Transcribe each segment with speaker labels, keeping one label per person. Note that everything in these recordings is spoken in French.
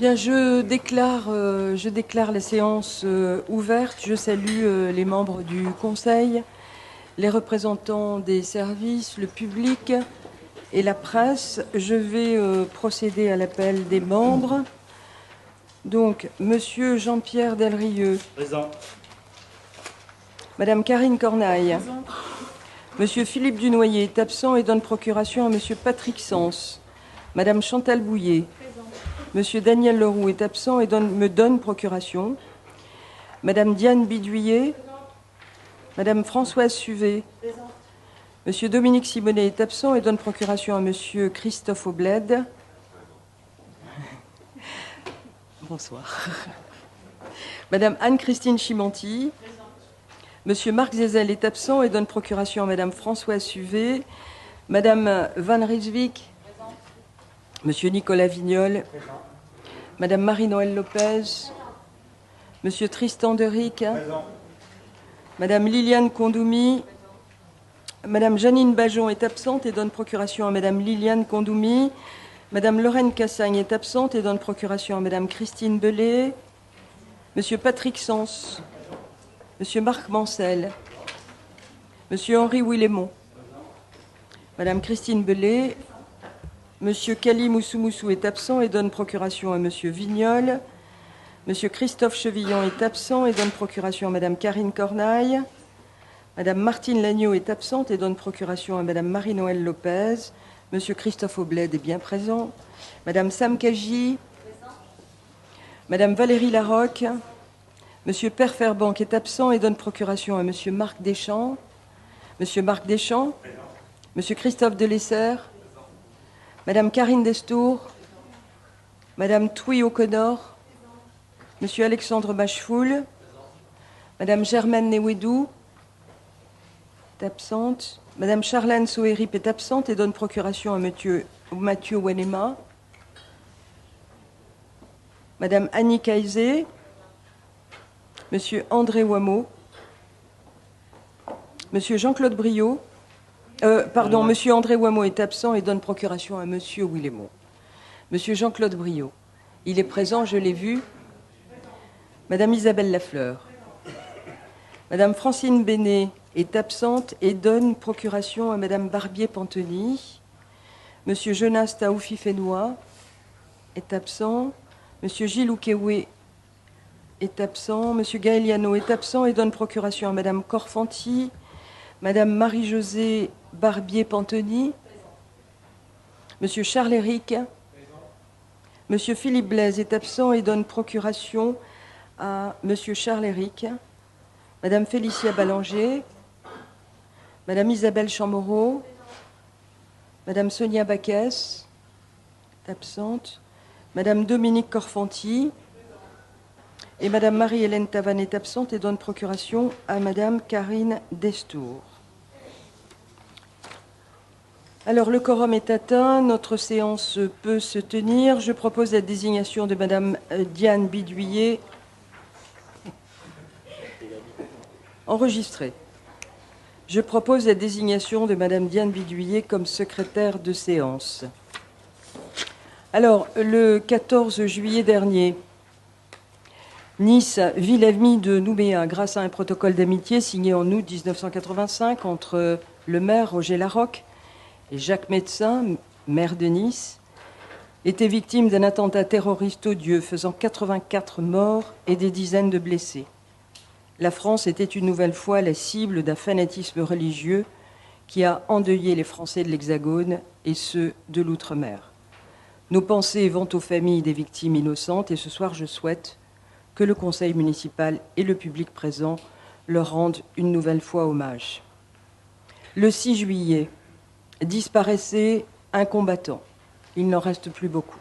Speaker 1: Bien, je déclare la séance ouverte. Je salue les membres du Conseil, les représentants des services, le public et la presse. Je vais procéder à l'appel des membres. Donc, Monsieur Jean-Pierre Delrieux.
Speaker 2: Présent.
Speaker 1: Madame Karine Cornaille. Présent. Monsieur Philippe Dunoyer est absent et donne procuration à Monsieur Patrick Sens. Madame Chantal Bouillet. Présent. Monsieur Daniel Leroux est absent et me donne procuration. Madame Diane Biduyer. Présent. Madame Françoise Suvet. Présent. Monsieur Dominique Simonet est absent et donne procuration à Monsieur Christophe Aubled. Bonsoir. Madame Anne-Christine Chimanti. Présent. Monsieur Marc Zézel est absent et donne procuration à Madame Françoise Suvet. Madame Van Rijswijk. Présent. Monsieur Nicolas Vignol. Présent. Madame Marie-Noëlle Lopez. Monsieur Tristan Deric. Présent. Madame Liliane Kondoumi. Madame Janine Bajon est absente et donne procuration à Madame Liliane Kondoumi. Madame Lorraine Cassagne est absente et donne procuration à Madame Christine Bellet. Monsieur Patrick Sens. Monsieur Marc Mancel. Monsieur Henri Willemont. Madame Christine Bellet. Monsieur Kali Moussou est absent et donne procuration à Monsieur Vignol. Monsieur Christophe Chevillon est absent et donne procuration à Madame Karine Cornaille. Madame Martine Lagneau est absente et donne procuration à Madame Marie-Noëlle Lopez. Monsieur Christophe Aubled est bien présent. Madame Sam Kaji. Madame Valérie Larocque. Monsieur Per Ferbank est absent et donne procuration à Monsieur Marc Deschamps. Monsieur Marc Deschamps. Monsieur Christophe Delessert. Madame Karine Destour. Madame Touy O'Connor. Monsieur Alexandre Machefoul. Madame Germaine Newedou est absente. Madame Charlène Sohérip est absente et donne procuration à Mathieu Wenema. Madame Annie Kaizé. Monsieur André Wameau. Monsieur Jean-Claude Briot. Monsieur André Wameau est absent et donne procuration à Monsieur Willemont. Monsieur Jean-Claude Briot. Il est présent, je l'ai vu. Madame Isabelle Lafleur. Madame Francine Bénet est absente et donne procuration à Madame Barbier-Panteny. Monsieur Jonas Taoufi-Fénois est absent. Monsieur Gilles Oukoué est absent. Monsieur Gaëliano est absent et donne procuration à Madame Corfanti. Madame Marie-Josée Barbier-Panteny. Monsieur Charles-Éric. Monsieur Philippe Blaise est absent et donne procuration à Monsieur Charles-Éric. Madame Félicia Ballanger. Madame Isabelle Chamorro. Madame Sonia Baquès est absente. Madame Dominique Corfanti. Et Madame Marie-Hélène Tavannes est absente et donne procuration à Madame Karine Destour. Alors, le quorum est atteint. Notre séance peut se tenir. Je propose la désignation de Madame Diane Biduyer. Enregistrée. Je propose la désignation de Madame Diane Biduyer comme secrétaire de séance. Alors, le 14 juillet dernier, Nice, ville amie de Nouméa, grâce à un protocole d'amitié signé en août 1985 entre le maire Roger Larocque et Jacques Médecin, maire de Nice, était victime d'un attentat terroriste odieux faisant 84 morts et des dizaines de blessés. La France était une nouvelle fois la cible d'un fanatisme religieux qui a endeuillé les Français de l'Hexagone et ceux de l'Outre-mer. Nos pensées vont aux familles des victimes innocentes et ce soir je souhaite que le conseil municipal et le public présent leur rendent une nouvelle fois hommage. Le 6 juillet, disparaissait un combattant. Il n'en reste plus beaucoup.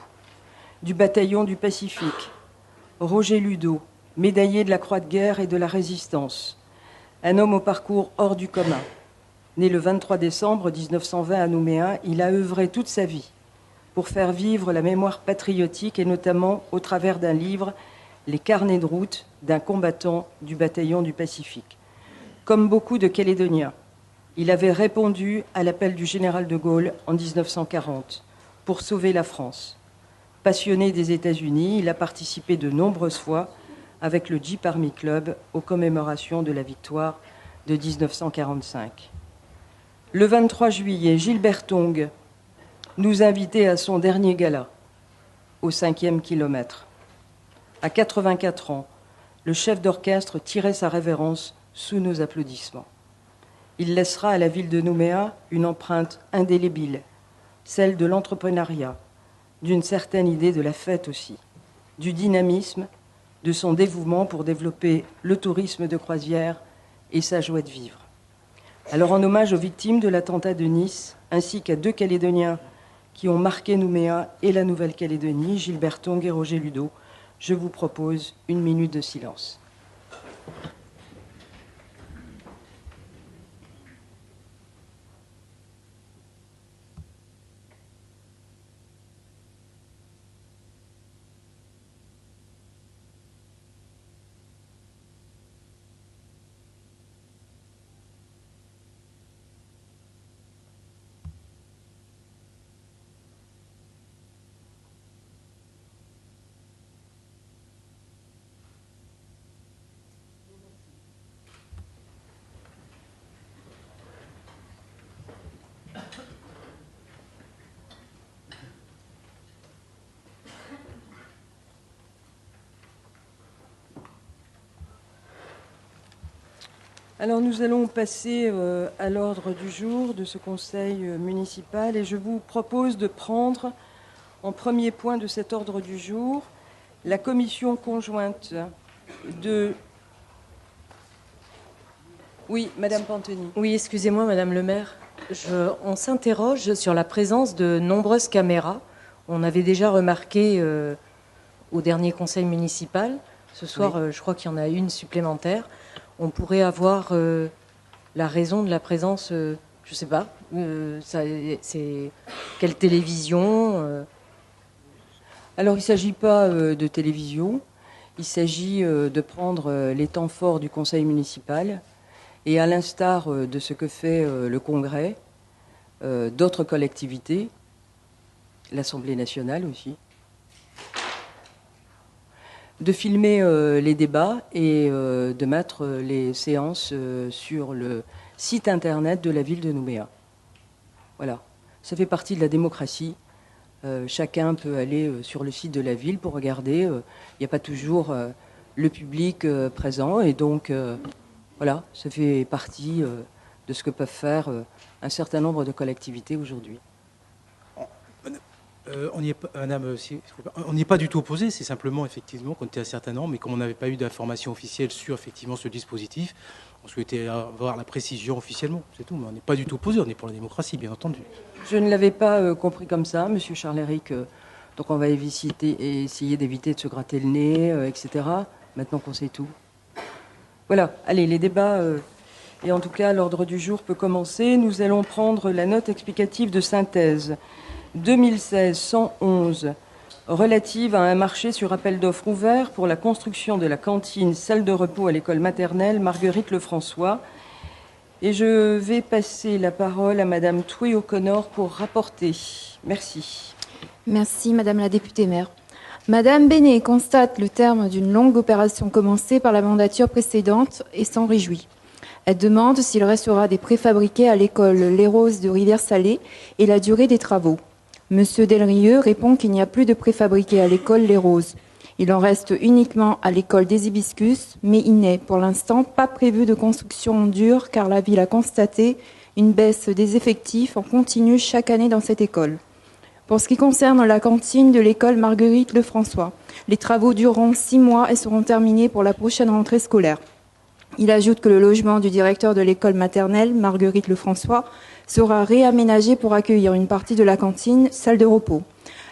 Speaker 1: Du bataillon du Pacifique, Roger Ludo, médaillé de la Croix de guerre et de la Résistance. Un homme au parcours hors du commun. Né le 23 décembre 1920 à Nouméa, il a œuvré toute sa vie pour faire vivre la mémoire patriotique et notamment au travers d'un livre, Les carnets de route d'un combattant du bataillon du Pacifique. Comme beaucoup de Calédoniens, il avait répondu à l'appel du général de Gaulle en 1940 pour sauver la France. Passionné des États-Unis, il a participé de nombreuses fois avec le Jeep Army Club aux commémorations de la victoire de 1945. Le 23 juillet, Gilbert Tong nous invitait à son dernier gala, au 5e kilomètre. À 84 ans, le chef d'orchestre tirait sa révérence sous nos applaudissements. Il laissera à la ville de Nouméa une empreinte indélébile, celle de l'entrepreneuriat, d'une certaine idée de la fête aussi, du dynamisme, de son dévouement pour développer le tourisme de croisière et sa joie de vivre. Alors, en hommage aux victimes de l'attentat de Nice, ainsi qu'à 2 Calédoniens qui ont marqué Nouméa et la Nouvelle-Calédonie, Gilbert Tong et Roger Ludo, je vous propose 1 minute de silence. Alors nous allons passer à l'ordre du jour de ce conseil municipal et je vous propose de prendre en premier point de cet ordre du jour la commission conjointe de... Oui, Madame Pantoni.
Speaker 2: Oui, excusez-moi, Madame le maire. On s'interroge sur la présence de nombreuses caméras. On avait déjà remarqué au dernier conseil municipal. Ce soir, oui. Je crois qu'il y en a une supplémentaire. On pourrait avoir la raison de la présence, je ne sais pas, c'est quelle télévision
Speaker 1: Alors, il ne s'agit pas de télévision, il s'agit de prendre les temps forts du conseil municipal et à l'instar de ce que fait le Congrès, d'autres collectivités, l'Assemblée nationale aussi, de filmer les débats et de mettre les séances sur le site internet de la ville de Nouméa. Voilà, ça fait partie de la démocratie. Chacun peut aller sur le site de la ville pour regarder. Il n'y a pas toujours le public présent et donc voilà, ça fait partie de ce que peuvent faire un certain nombre de collectivités aujourd'hui.
Speaker 3: On n'y est pas du tout opposé, c'est simplement effectivement qu'on était un certain nombre, mais comme on n'avait pas eu d'informations officielles sur effectivement ce dispositif, on souhaitait avoir la précision officiellement, c'est tout, mais on n'est pas du tout opposé, on est pour la démocratie, bien entendu.
Speaker 1: Je ne l'avais pas compris comme ça, Monsieur Charles-Éric, donc on va essayer d'éviter de se gratter le nez, etc., maintenant qu'on sait tout. Voilà, allez, les débats, et en tout cas l'ordre du jour peut commencer. Nous allons prendre la note explicative de synthèse 2016-111 relative à un marché sur appel d'offres ouvert pour la construction de la cantine salle de repos à l'école maternelle Marguerite Lefrançois. Et je vais passer la parole à Madame Thuy O'Connor pour rapporter. Merci.
Speaker 4: Merci Madame la députée maire. Madame Bénet constate le terme d'une longue opération commencée par la mandature précédente et s'en réjouit. Elle demande s'il restera des préfabriqués à l'école Les Roses de Rivière-Salée et la durée des travaux. Monsieur Delrieux répond qu'il n'y a plus de préfabriqués à l'école Les Roses. Il en reste uniquement à l'école des Hibiscus, mais il n'est pour l'instant pas prévu de construction en dur car la ville a constaté une baisse des effectifs en continu chaque année dans cette école. Pour ce qui concerne la cantine de l'école Marguerite Lefrançois, les travaux dureront 6 mois et seront terminés pour la prochaine rentrée scolaire. Il ajoute que le logement du directeur de l'école maternelle, Marguerite Lefrançois, sera réaménagé pour accueillir une partie de la cantine, salle de repos.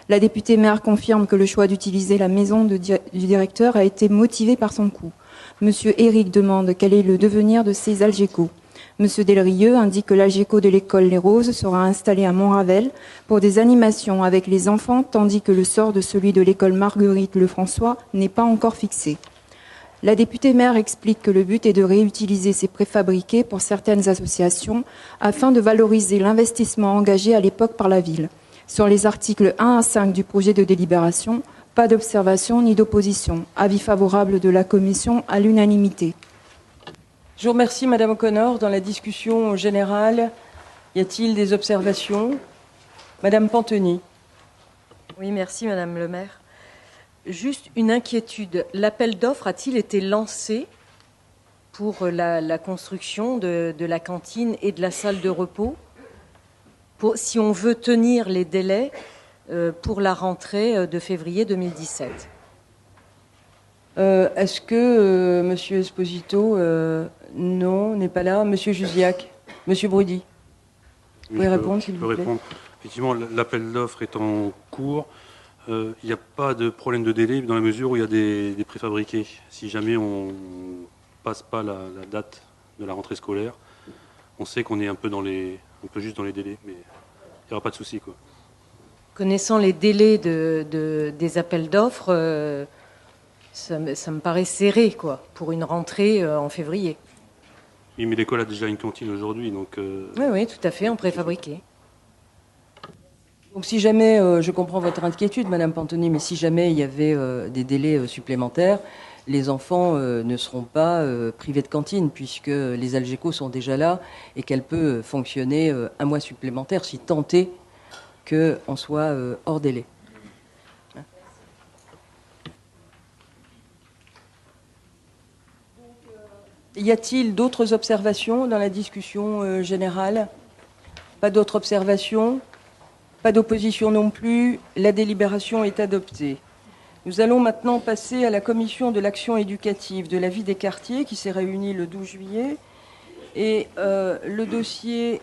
Speaker 4: La députée maire confirme que le choix d'utiliser la maison du directeur a été motivé par son coût. Monsieur Éric demande quel est le devenir de ces Algeco. Monsieur Delrieux indique que l'Algeco de l'école Les Roses sera installé à Montravel pour des animations avec les enfants, tandis que le sort de celui de l'école Marguerite Lefrançois n'est pas encore fixé. La députée maire explique que le but est de réutiliser ces préfabriqués pour certaines associations afin de valoriser l'investissement engagé à l'époque par la ville. Sur les articles 1 à 5 du projet de délibération, pas d'observation ni d'opposition. Avis favorable de la commission à l'unanimité.
Speaker 1: Je vous remercie, Madame O'Connor. Dans la discussion générale, y a-t-il des observations? Madame Pantoni.
Speaker 2: Oui, merci, Madame le maire. Juste une inquiétude. L'appel d'offres a-t-il été lancé pour la construction de la cantine et de la salle de repos, si on veut tenir les délais pour la rentrée de février 2017?
Speaker 1: Est-ce que Monsieur Esposito, non, n'est pas là? Monsieur Jusiac, Monsieur Brudy, vous pouvez répondre, s'il vous plaît?
Speaker 5: Effectivement, l'appel d'offres est en cours. Il n'y a pas de problème de délai dans la mesure où il y a des préfabriqués. Si jamais on passe pas la date de la rentrée scolaire, on sait qu'on est un peu juste dans les délais, mais il n'y aura pas de souci, quoi.
Speaker 2: Connaissant les délais des appels d'offres, ça me paraît serré, quoi, pour une rentrée en février.
Speaker 5: Oui, mais l'école a déjà une cantine aujourd'hui, donc...
Speaker 2: Oui, tout à fait, en préfabriqué.
Speaker 1: Donc si jamais, je comprends votre inquiétude, Madame Pantoni, mais si jamais il y avait des délais supplémentaires, les enfants ne seront pas privés de cantine, puisque les Algeco sont déjà là et qu'elle peut fonctionner un mois supplémentaire, si tant est qu'on soit hors délai. Y a-t-il d'autres observations dans la discussion générale? Pas d'autres observations? Pas d'opposition non plus. La délibération est adoptée. Nous allons maintenant passer à la commission de l'action éducative de la vie des quartiers qui s'est réunie le 12 juillet. Et le dossier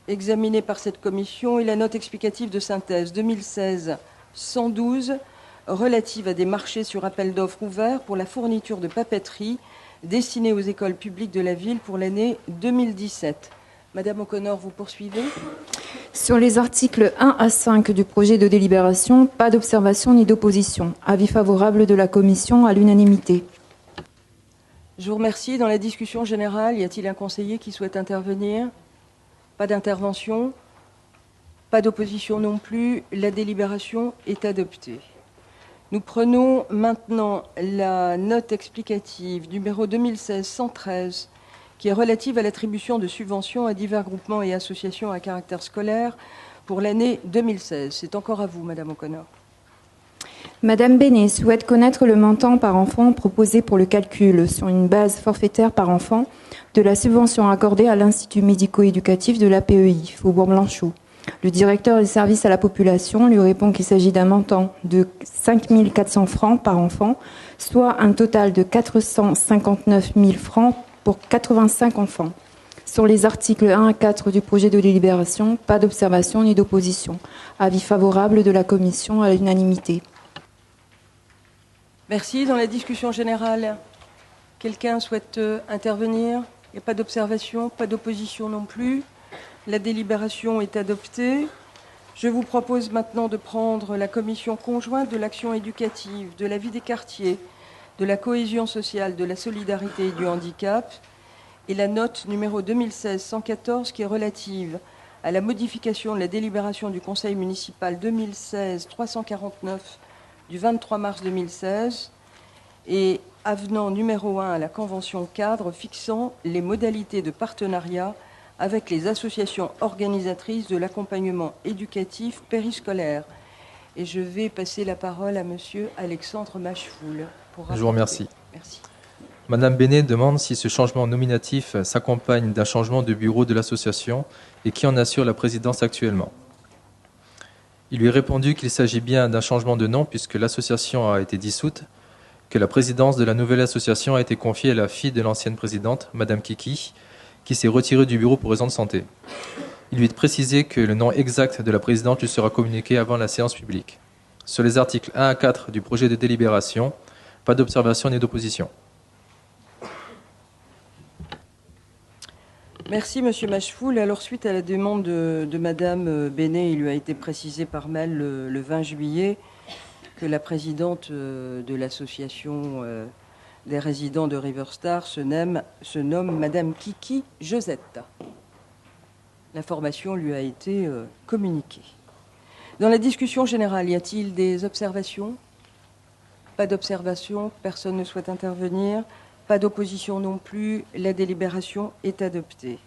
Speaker 1: examiné par cette commission est la note explicative de synthèse 2016-112 relative à des marchés sur appel d'offres ouverts pour la fourniture de papeterie destinée aux écoles publiques de la ville pour l'année 2017. Madame O'Connor, vous poursuivez?
Speaker 4: Sur les articles 1 à 5 du projet de délibération, pas d'observation ni d'opposition. Avis favorable de la commission à l'unanimité.
Speaker 1: Je vous remercie. Dans la discussion générale, y a-t-il un conseiller qui souhaite intervenir? Pas d'intervention. Pas d'opposition non plus. La délibération est adoptée. Nous prenons maintenant la note explicative numéro 2016-113 qui est relative à l'attribution de subventions à divers groupements et associations à caractère scolaire pour l'année 2016. C'est encore à vous, Madame O'Connor.
Speaker 4: Madame Bénet souhaite connaître le montant par enfant proposé pour le calcul, sur une base forfaitaire par enfant, de la subvention accordée à l'Institut médico-éducatif de l'APEI, Faubourg Blanchot. Le directeur des services à la population lui répond qu'il s'agit d'un montant de 5 400 francs par enfant, soit un total de 459 000 francs pour 85 enfants. Sur les articles 1 à 4 du projet de délibération, pas d'observation ni d'opposition. Avis favorable de la commission à l'unanimité.
Speaker 1: Merci. Dans la discussion générale, quelqu'un souhaite intervenir? Il n'y a pas d'observation, pas d'opposition non plus. La délibération est adoptée. Je vous propose maintenant de prendre la commission conjointe de l'action éducative, de la vie des quartiers, de la cohésion sociale, de la solidarité et du handicap, et la note numéro 2016-114 qui est relative à la modification de la délibération du Conseil municipal 2016-349 du 23 mars 2016 et avenant numéro 1 à la convention cadre fixant les modalités de partenariat avec les associations organisatrices de l'accompagnement éducatif périscolaire. Et je vais passer la parole à Monsieur Alexandre Machefoul.
Speaker 6: Je vous remercie.
Speaker 1: Merci.
Speaker 6: Madame Bénet demande si ce changement nominatif s'accompagne d'un changement de bureau de l'association et qui en assure la présidence actuellement. Il lui est répondu qu'il s'agit bien d'un changement de nom puisque l'association a été dissoute, que la présidence de la nouvelle association a été confiée à la fille de l'ancienne présidente, Madame Kiki, qui s'est retirée du bureau pour raison de santé. Il lui est précisé que le nom exact de la présidente lui sera communiqué avant la séance publique. Sur les articles 1 à 4 du projet de délibération, pas d'observation ni d'opposition.
Speaker 1: Merci, Monsieur Machefoul. Alors, suite à la demande de Madame Bénet, il lui a été précisé par mail le 20 juillet que la présidente de l'association des résidents de Riverstar se nomme Madame Kiki Josette. L'information lui a été communiquée. Dans la discussion générale, y a-t-il des observations? Pas d'observation, personne ne souhaite intervenir. Pas d'opposition non plus, la délibération est adoptée.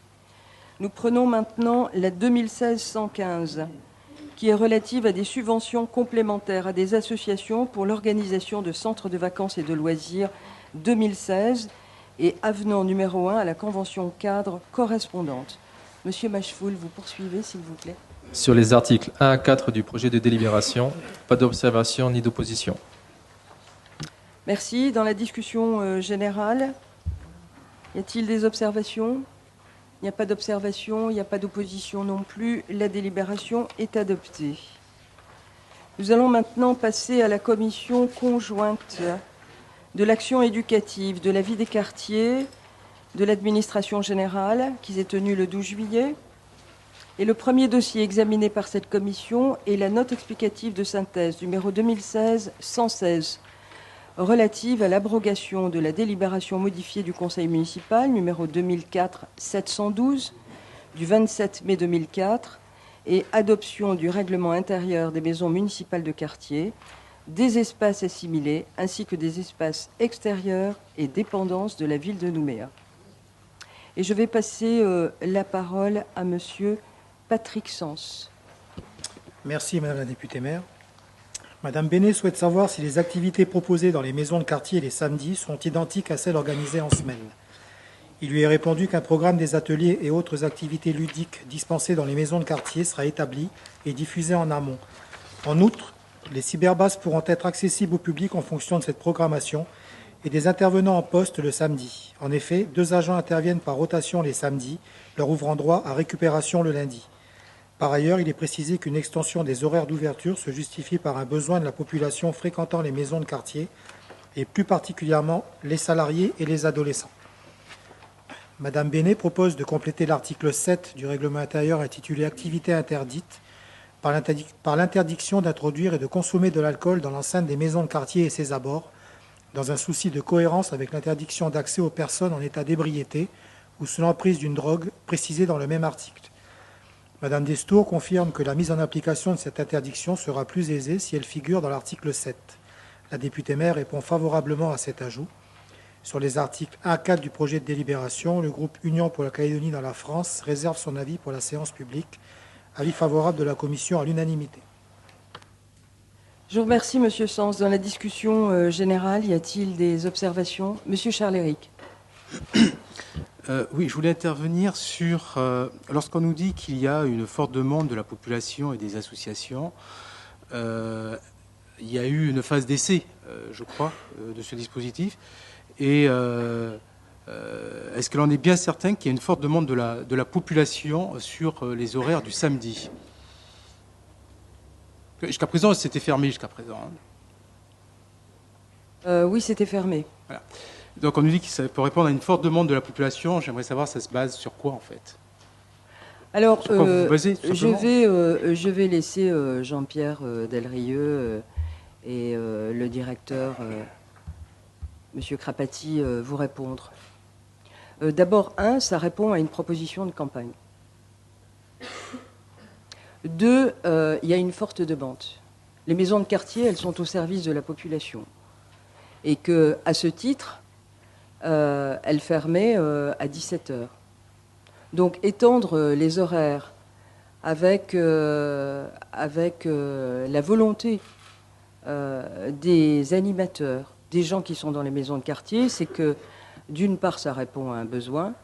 Speaker 1: Nous prenons maintenant la 2016-115, qui est relative à des subventions complémentaires à des associations pour l'organisation de centres de vacances et de loisirs 2016 et avenant numéro 1 à la convention cadre correspondante. Monsieur Machefoul, vous poursuivez, s'il vous plaît.
Speaker 6: Sur les articles 1 à 4 du projet de délibération, pas d'observation ni d'opposition.
Speaker 1: Merci. Dans la discussion générale, y a-t-il des observations? Il n'y a pas d'observation, il n'y a pas d'opposition non plus. La délibération est adoptée. Nous allons maintenant passer à la commission conjointe de l'action éducative, de la vie des quartiers, de l'administration générale, qui s'est tenue le 12 juillet. Et le premier dossier examiné par cette commission est la note explicative de synthèse numéro 2016-116, relative à l'abrogation de la délibération modifiée du Conseil municipal numéro 2004-712 du 27 mai 2004 et adoption du règlement intérieur des maisons municipales de quartier, des espaces assimilés ainsi que des espaces extérieurs et dépendances de la ville de Nouméa. Et je vais passer la parole à Monsieur Patrick Sens.
Speaker 7: Merci Madame la députée maire. Madame Bénet souhaite savoir si les activités proposées dans les maisons de quartier les samedis sont identiques à celles organisées en semaine. Il lui est répondu qu'un programme des ateliers et autres activités ludiques dispensées dans les maisons de quartier sera établi et diffusé en amont. En outre, les cyberbases pourront être accessibles au public en fonction de cette programmation et des intervenants en poste le samedi. En effet, 2 agents interviennent par rotation les samedis, leur ouvrant droit à récupération le lundi. Par ailleurs, il est précisé qu'une extension des horaires d'ouverture se justifie par un besoin de la population fréquentant les maisons de quartier, et plus particulièrement les salariés et les adolescents. Madame Bénet propose de compléter l'article 7 du règlement intérieur intitulé « Activités interdites » par l'interdiction d'introduire et de consommer de l'alcool dans l'enceinte des maisons de quartier et ses abords, dans un souci de cohérence avec l'interdiction d'accès aux personnes en état d'ébriété ou sous l'emprise d'une drogue précisée dans le même article. Madame Destour confirme que la mise en application de cette interdiction sera plus aisée si elle figure dans l'article 7. La députée maire répond favorablement à cet ajout. Sur les articles 1 à 4 du projet de délibération, le groupe Union pour la Calédonie dans la France réserve son avis pour la séance publique. Avis favorable de la commission à l'unanimité.
Speaker 1: Je vous remercie, Monsieur Sens. Dans la discussion générale, y a-t-il des observations? Monsieur Charles-Éric.
Speaker 3: Oui, je voulais intervenir sur... lorsqu'on nous dit qu'il y a une forte demande de la population et des associations, il y a eu une phase d'essai, je crois, de ce dispositif. Et est-ce que l'on est bien certain qu'il y a une forte demande de la population sur les horaires du samedi? Jusqu'à présent, c'était fermé jusqu'à présent. Hein.
Speaker 1: Oui, c'était fermé.
Speaker 3: Voilà. Donc on nous dit que ça peut répondre à une forte demande de la population. J'aimerais savoir ça se base sur quoi en fait?
Speaker 1: Alors,
Speaker 3: sur quoi vous vous basez,
Speaker 1: je vais laisser Jean-Pierre Delrieux et le directeur, Monsieur Crapati, vous répondre. D'abord, ça répond à une proposition de campagne. 2, il y a une forte demande. Les maisons de quartier, elles sont au service de la population. Et que, à ce titre, elles fermaient à 17h. Donc, étendre les horaires avec la volonté des animateurs, des gens qui sont dans les maisons de quartier, c'est que, d'une part, ça répond à un besoin,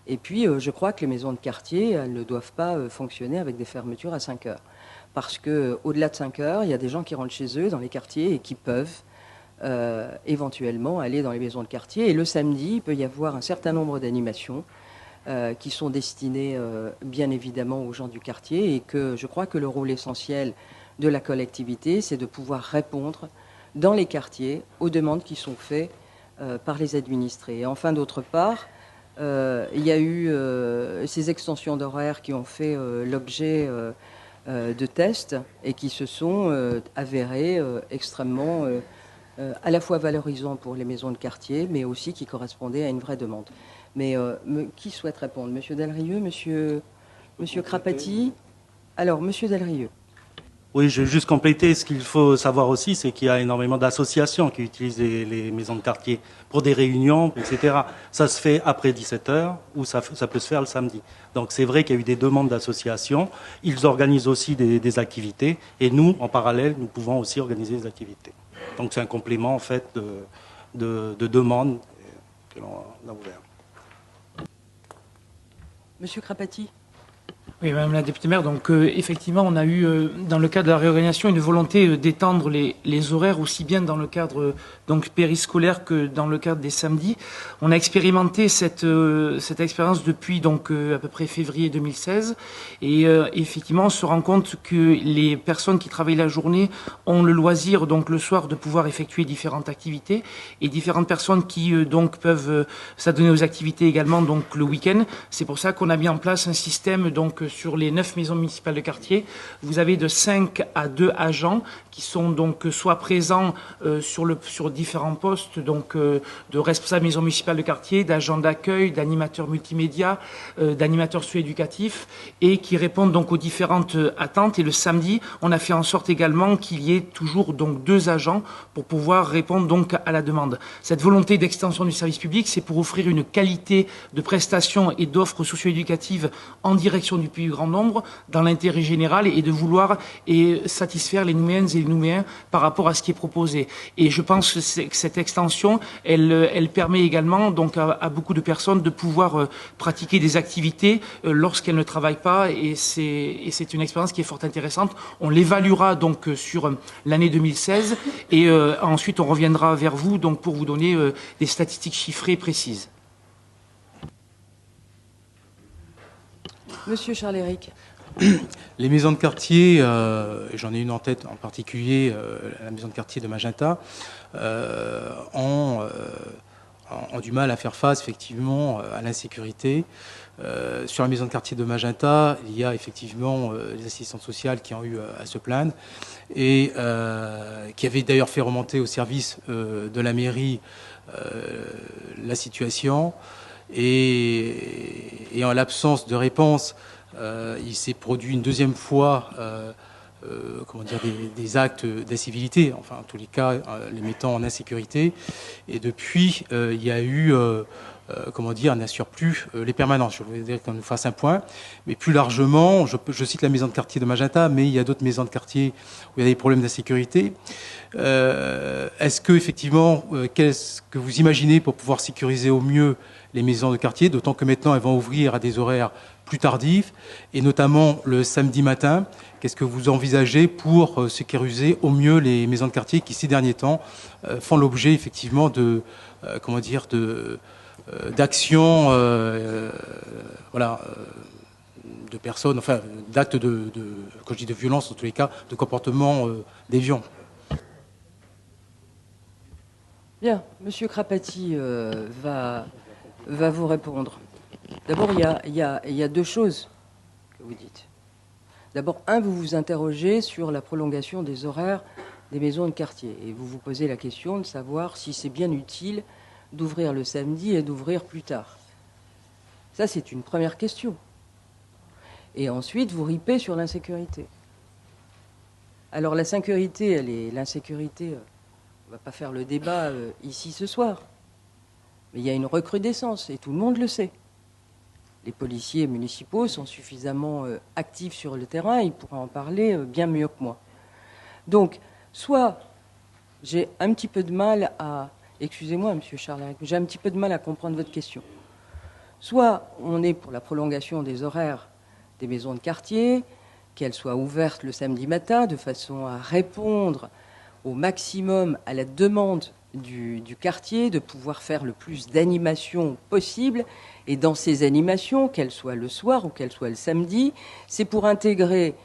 Speaker 1: et puis je crois que les maisons de quartier, elles ne doivent pas fonctionner avec des fermetures à 5 heures. Parce qu'au-delà de 5 heures, il y a des gens qui rentrent chez eux, dans les quartiers, et qui peuvent éventuellement aller dans les maisons de quartier. Et le samedi, il peut y avoir un certain nombre d'animations qui sont destinées bien évidemment aux gens du quartier, et que je crois que le rôle essentiel de la collectivité, c'est de pouvoir répondre dans les quartiers aux demandes qui sont faites par les administrés. Et enfin, d'autre part, il y a eu ces extensions d'horaires qui ont fait l'objet de tests et qui se sont avérés extrêmement à la fois valorisants pour les maisons de quartier, mais aussi qui correspondaient à une vraie demande. Mais qui souhaite répondre? Monsieur Delrieux, Monsieur Monsieur Crapati. Alors, Monsieur Delrieux.
Speaker 8: Oui, je vais juste compléter. Ce qu'il faut savoir aussi, c'est qu'il y a énormément d'associations qui utilisent les maisons de quartier pour des réunions, etc. Ça se fait après 17h ou ça peut se faire le samedi. Donc c'est vrai qu'il y a eu des demandes d'associations. Ils organisent aussi des activités et nous, en parallèle, nous pouvons aussi organiser des activités. Donc c'est un complément en fait de demandes que l'on a ouvert.
Speaker 1: Monsieur Crapati.
Speaker 9: Oui, Madame la députée maire, donc effectivement, on a eu, dans le cadre de la réorganisation, une volonté d'étendre les horaires, aussi bien dans le cadre donc périscolaire que dans le cadre des samedis. On a expérimenté cette expérience depuis donc à peu près février 2016, et effectivement, on se rend compte que les personnes qui travaillent la journée ont le loisir, donc le soir, de pouvoir effectuer différentes activités, et différentes personnes qui donc peuvent s'adonner aux activités également donc le week-end. C'est pour ça qu'on a mis en place un système donc sur les 9 maisons municipales de quartier. Vous avez de 5 à 2 agents qui sont donc soit présents sur différents postes, donc de responsables maison municipale de quartier, d'agents d'accueil, d'animateurs multimédia, d'animateurs socio-éducatifs, et qui répondent donc aux différentes attentes. Et le samedi, on a fait en sorte également qu'il y ait toujours donc 2 agents pour pouvoir répondre donc à la demande. Cette volonté d'extension du service public, c'est pour offrir une qualité de prestations et d'offres socio-éducatives en direction du plus grand nombre, dans l'intérêt général, et de vouloir satisfaire les Nouméennes et les Nouméens par rapport à ce qui est proposé. Et je pense que cette extension, elle permet également donc à beaucoup de personnes de pouvoir pratiquer des activités lorsqu'elles ne travaillent pas, et c'est une expérience qui est fort intéressante. On l'évaluera donc sur l'année 2016, et ensuite on reviendra vers vous donc pour vous donner des statistiques chiffrées précises.
Speaker 1: Monsieur Charles-Éric.
Speaker 3: Les maisons de quartier, j'en ai une en tête en particulier, la maison de quartier de Magenta, ont du mal à faire face effectivement à l'insécurité. Sur la maison de quartier de Magenta, il y a effectivement les assistantes sociales qui ont eu à se plaindre et qui avaient d'ailleurs fait remonter au service de la mairie la situation. Et en l'absence de réponse, il s'est produit une deuxième fois des actes d'incivilité, enfin en tous les cas les mettant en insécurité. Et depuis, il y a eu, on n'assure plus les permanences. Je voudrais dire qu'on nous fasse un point. Mais plus largement, je cite la maison de quartier de Magenta, mais il y a d'autres maisons de quartier où il y a des problèmes d'insécurité. Est-ce que effectivement, qu'est-ce que vous imaginez pour pouvoir sécuriser au mieux les maisons de quartier, d'autant que maintenant elles vont ouvrir à des horaires plus tardifs, et notamment le samedi matin? Qu'est-ce que vous envisagez pour sécuriser au mieux les maisons de quartier qui, ces derniers temps, font l'objet effectivement d'actions, de personnes, enfin d'actes quand je dis de violence, en tous les cas, de comportements déviants?
Speaker 1: Bien, Monsieur Crapati va vous répondre. D'abord, il y a 2 choses que vous dites. D'abord, vous vous interrogez sur la prolongation des horaires des maisons de quartier, et vous vous posez la question de savoir si c'est bien utile d'ouvrir le samedi et d'ouvrir plus tard. Ça, c'est une première question. Et ensuite, vous ripez sur l'insécurité. Alors, la sécurité, l'insécurité, on ne va pas faire le débat ici ce soir. Mais il y a une recrudescence, et tout le monde le sait. Les policiers municipaux sont suffisamment actifs sur le terrain, ils pourraient en parler bien mieux que moi. Donc, soit j'ai un petit peu de mal à... Excusez-moi, Monsieur Charles, j'ai un petit peu de mal à comprendre votre question. Soit on est pour la prolongation des horaires des maisons de quartier, qu'elles soient ouvertes le samedi matin, de façon à répondre au maximum à la demande du quartier, de pouvoir faire le plus d'animations possible. Et dans ces animations, qu'elles soient le soir ou qu'elles soient le samedi, c'est pour intégrer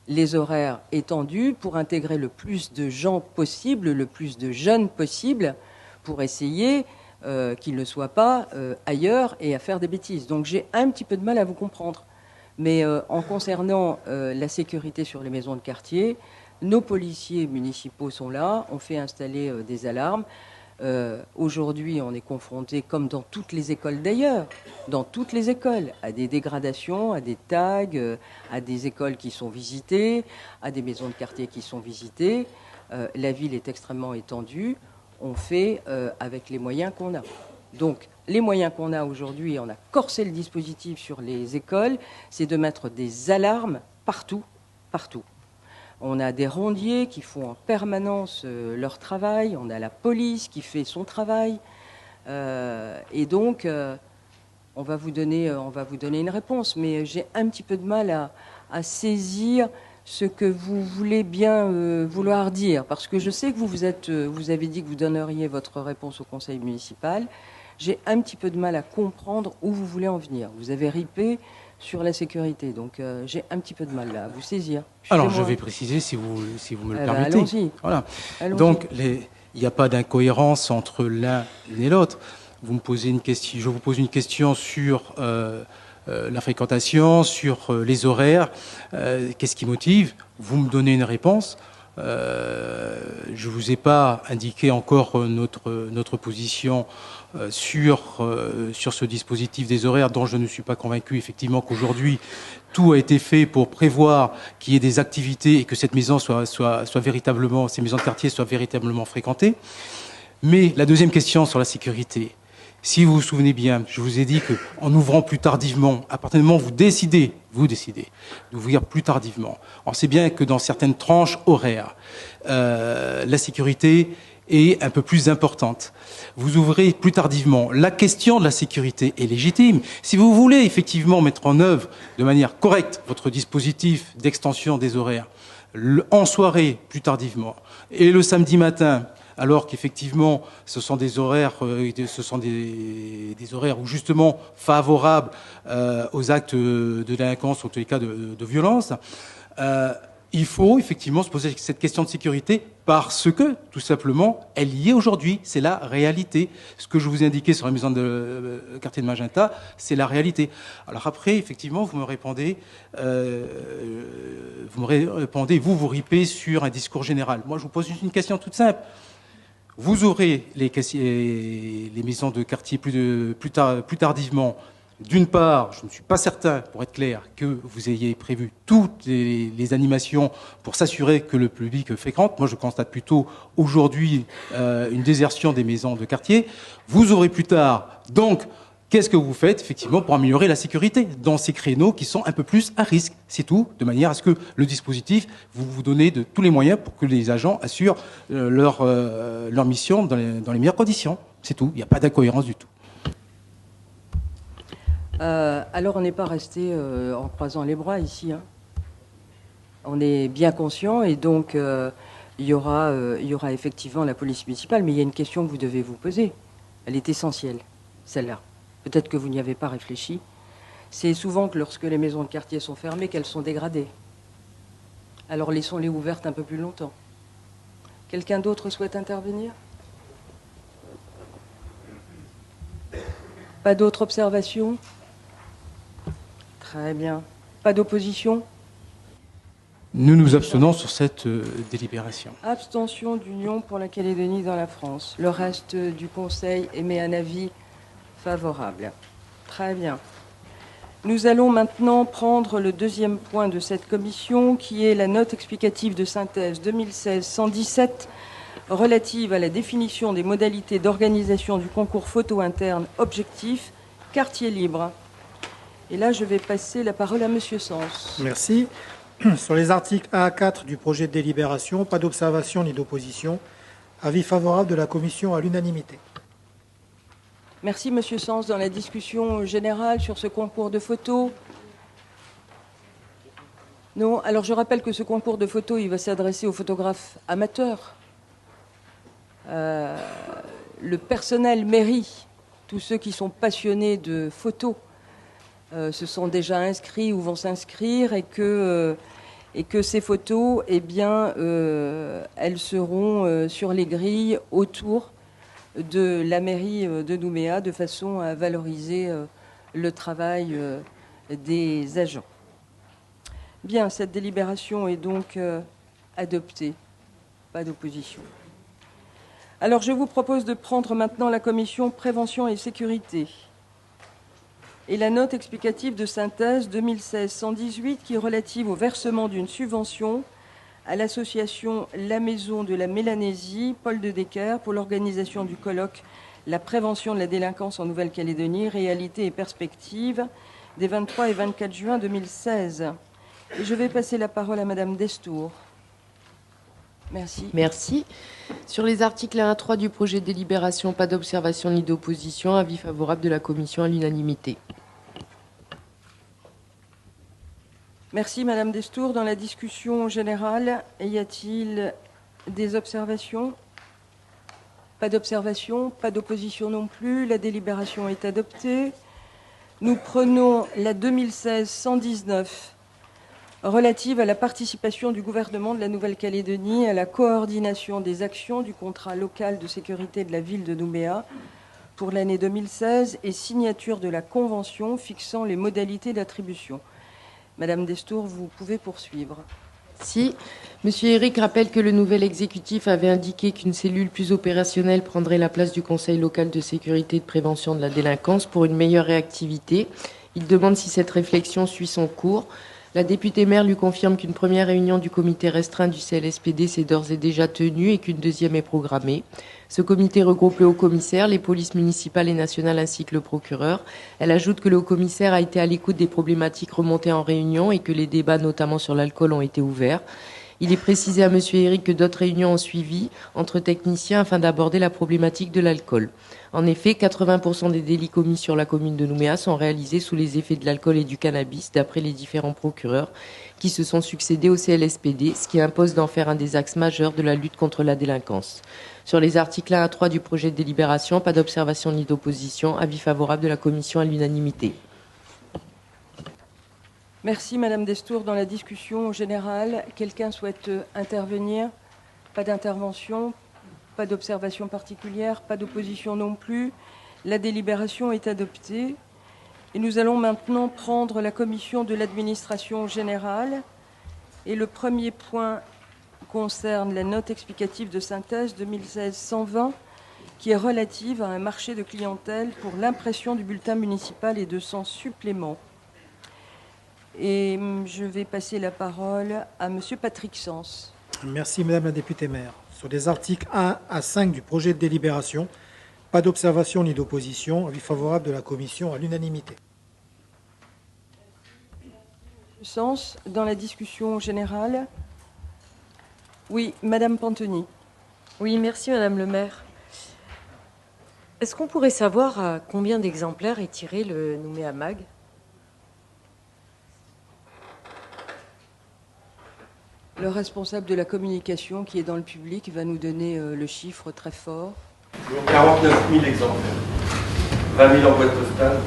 Speaker 1: les horaires étendus, pour intégrer le plus de gens possible, le plus de jeunes possible, pour essayer qu'ils ne soient pas ailleurs et à faire des bêtises. Donc j'ai un petit peu de mal à vous comprendre. Mais en concernant la sécurité sur les maisons de quartier, nos policiers municipaux sont là, on fait installer des alarmes. Aujourd'hui, on est confronté, comme dans toutes les écoles d'ailleurs, dans toutes les écoles, à des dégradations, à des tags, à des écoles qui sont visitées, à des maisons de quartier qui sont visitées. La ville est extrêmement étendue. On fait avec les moyens qu'on a. Donc, les moyens qu'on a aujourd'hui, on a corsé le dispositif sur les écoles, c'est de mettre des alarmes partout, partout. On a des rondiers qui font en permanence leur travail, on a la police qui fait son travail, et donc on va vous donner une réponse, mais j'ai un petit peu de mal à saisir ce que vous voulez bien vouloir dire, parce que je sais que vous avez dit que vous donneriez votre réponse au conseil municipal. J'ai un petit peu de mal à comprendre où vous voulez en venir. Vous avez ripé sur la sécurité, donc j'ai un petit peu de mal là à vous saisir.
Speaker 3: Alors, je vais préciser si vous me le permettez.
Speaker 1: Allons-y.
Speaker 3: Voilà.
Speaker 1: Allons-y.
Speaker 3: Donc, il n'y a pas d'incohérence entre l'un et l'autre. Je vous pose une question sur la fréquentation, sur les horaires. Qu'est-ce qui motive? Vous me donnez une réponse. Je ne vous ai pas indiqué encore notre position sur ce dispositif des horaires, dont je ne suis pas convaincu effectivement qu'aujourd'hui tout a été fait pour prévoir qu'il y ait des activités et que cette maison ces maisons de quartier soient véritablement fréquentées. Mais la deuxième question sur la sécurité, si vous vous souvenez bien, je vous ai dit qu'en ouvrant plus tardivement, à partir du moment où vous décidez d'ouvrir plus tardivement, on sait bien que dans certaines tranches horaires, la sécurité est un peu plus importante. Vous ouvrez plus tardivement. La question de la sécurité est légitime. Si vous voulez effectivement mettre en œuvre de manière correcte votre dispositif d'extension des horaires, en soirée plus tardivement, et le samedi matin, alors qu'effectivement, ce sont des horaires, des horaires où justement favorables aux actes de délinquance ou en tous les cas de violence. Il faut effectivement se poser cette question de sécurité parce que, tout simplement, elle y est aujourd'hui. C'est la réalité. Ce que je vous ai indiqué sur la maison de quartier de Magenta, c'est la réalité. Alors après, effectivement, vous me répondez, vous ripez sur un discours général. Moi, je vous pose juste une question toute simple. Vous aurez les maisons de quartier plus tardivement. D'une part, je ne suis pas certain, pour être clair, que vous ayez prévu toutes les animations pour s'assurer que le public fréquente. Moi, je constate plutôt aujourd'hui une désertion des maisons de quartier. Vous aurez plus tard, donc, qu'est-ce que vous faites effectivement pour améliorer la sécurité dans ces créneaux qui sont un peu plus à risque? C'est tout, de manière à ce que le dispositif, vous donnez de tous les moyens pour que les agents assurent leur mission dans les meilleures conditions. C'est tout, il n'y a pas d'incohérence du tout.
Speaker 1: Alors on n'est pas resté en croisant les bras ici. Hein. On est bien conscient et donc il y aura effectivement la police municipale, mais il y a une question que vous devez vous poser. Elle est essentielle, celle-là. Peut-être que vous n'y avez pas réfléchi. C'est souvent que lorsque les maisons de quartier sont fermées, qu'elles sont dégradées. Alors laissons-les ouvertes un peu plus longtemps. Quelqu'un d'autre souhaite intervenir? Pas d'autres observations? Très bien. Pas d'opposition?
Speaker 3: Nous nous abstenons sur cette délibération.
Speaker 1: Abstention d'Union pour la Calédonie dans la France. Le reste du Conseil émet un avis favorable. Très bien. Nous allons maintenant prendre le deuxième point de cette commission, qui est la note explicative de synthèse 2016-117 relative à la définition des modalités d'organisation du concours photo interne objectif quartier libre. Et là, je vais passer la parole à Monsieur Sens.
Speaker 7: Merci. Sur les articles 1 à 4 du projet de délibération, pas d'observation ni d'opposition. Avis favorable de la commission à l'unanimité.
Speaker 1: Merci, Monsieur Sens. Dans la discussion générale sur ce concours de photos. Non. Alors, je rappelle que ce concours de photos, il va s'adresser aux photographes amateurs. Le personnel mairie, tous ceux qui sont passionnés de photos, se sont déjà inscrits ou vont s'inscrire et que ces photos, eh bien, elles seront sur les grilles autour de la mairie de Nouméa de façon à valoriser le travail des agents. Bien, cette délibération est donc adoptée. Pas d'opposition. Alors, je vous propose de prendre maintenant la commission prévention et sécurité. et la note explicative de synthèse 2016-118 qui est relative au versement d'une subvention à l'association La Maison de la Mélanésie, Paul de Decker, pour l'organisation du colloque La prévention de la délinquance en Nouvelle-Calédonie, réalité et perspectives des 23 et 24 juin 2016. Et je vais passer la parole à Madame Destour. Merci.
Speaker 10: Merci. Sur les articles 1 à 3 du projet de délibération, pas d'observation ni d'opposition. Avis favorable de la commission à l'unanimité.
Speaker 1: Merci Madame Destour. Dans la discussion générale, y a-t-il des observations? Pas d'observation, pas d'opposition non plus. La délibération est adoptée. Nous prenons la 2016-119 relative à la participation du gouvernement de la Nouvelle-Calédonie à la coordination des actions du contrat local de sécurité de la ville de Nouméa pour l'année 2016 et signature de la convention fixant les modalités d'attribution. Madame Destour, vous pouvez poursuivre.
Speaker 10: Si. Monsieur Eric rappelle que le nouvel exécutif avait indiqué qu'une cellule plus opérationnelle prendrait la place du Conseil local de sécurité et de prévention de la délinquance pour une meilleure réactivité. Il demande si cette réflexion suit son cours. La députée maire lui confirme qu'une première réunion du comité restreint du CLSPD s'est d'ores et déjà tenue et qu'une deuxième est programmée. Ce comité regroupe le haut-commissaire, les polices municipales et nationales ainsi que le procureur. Elle ajoute que le haut-commissaire a été à l'écoute des problématiques remontées en réunion et que les débats, notamment sur l'alcool, ont été ouverts. Il est précisé à M. Eric que d'autres réunions ont suivi entre techniciens afin d'aborder la problématique de l'alcool. En effet, 80% des délits commis sur la commune de Nouméa sont réalisés sous les effets de l'alcool et du cannabis, d'après les différents procureurs qui se sont succédés au CLSPD, ce qui impose d'en faire un des axes majeurs de la lutte contre la délinquance. Sur les articles 1 à 3 du projet de délibération, pas d'observation ni d'opposition, avis favorable de la commission à l'unanimité.
Speaker 1: Merci Madame Destour. Dans la discussion générale, quelqu'un souhaite intervenir? Pas d'intervention, pas d'observation particulière, pas d'opposition non plus. La délibération est adoptée. Et nous allons maintenant prendre la commission de l'administration générale. Et le premier point concerne la note explicative de synthèse 2016-120 qui est relative à un marché de clientèle pour l'impression du bulletin municipal et de son supplément. Et je vais passer la parole à Monsieur Patrick Sens.
Speaker 7: Merci Madame la députée maire. Sur les articles 1 à 5 du projet de délibération, pas d'observation ni d'opposition, avis favorable de la commission à l'unanimité.
Speaker 1: Sens, dans la discussion générale. Oui, Madame Pantoni.
Speaker 2: Oui, merci Madame le maire. Est-ce qu'on pourrait savoir à combien d'exemplaires est tiré le Nouméa Mag ?
Speaker 1: Le responsable de la communication qui est dans le public va nous donner le chiffre très fort.
Speaker 11: 49 000 exemplaires, 20 000 en boîte postale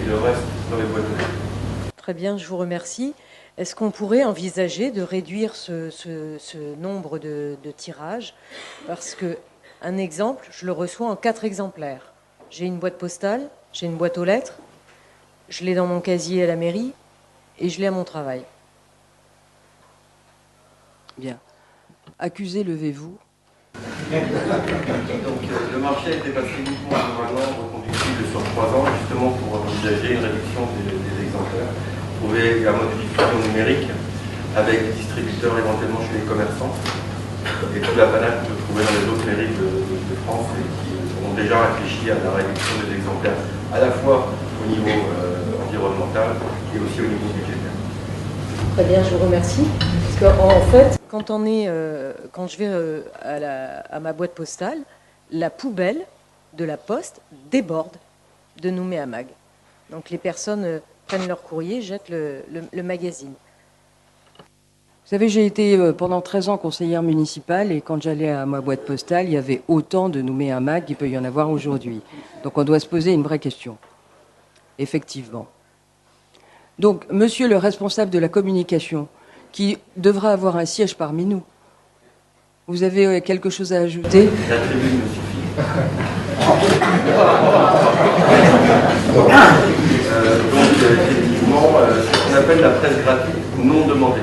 Speaker 11: et le reste dans les boîtes aux lettres.
Speaker 2: Très bien, je vous remercie. Est-ce qu'on pourrait envisager de réduire ce nombre de tirages? Parce que, un exemple, je le reçois en 4 exemplaires. J'ai une boîte postale, j'ai une boîte aux lettres, je l'ai dans mon casier à la mairie et je l'ai à mon travail.
Speaker 1: Bien. Accusé, levez-vous.
Speaker 11: Donc le marché a été passé uniquement sur un ordre reconductible sur 3 ans, justement pour envisager une réduction des exemplaires. Trouver un mode de diffusion numérique avec des distributeurs éventuellement chez les commerçants et tout l'apanage qu'on peut trouver dans les autres mairies de France et qui ont déjà réfléchi à la réduction des exemplaires à la fois au niveau environnemental et aussi au niveau budgétaire.
Speaker 2: Très bien, je vous remercie. Parce qu'en fait, quand je vais à ma boîte postale, la poubelle de la poste déborde de Nouméa Mag. Donc les personnes prennent leur courrier, jettent le magazine.
Speaker 1: Vous savez, j'ai été pendant 13 ans conseillère municipale et quand j'allais à ma boîte postale, il y avait autant de Nouméa Mag qu'il peut y en avoir aujourd'hui. Donc on doit se poser une vraie question. Effectivement. Donc, monsieur le responsable de la communication, qui devra avoir un siège parmi nous, vous avez quelque chose à ajouter?
Speaker 11: La tribune me suffit. Donc, effectivement, ce qu'on appelle la presse gratuite ou non demandée.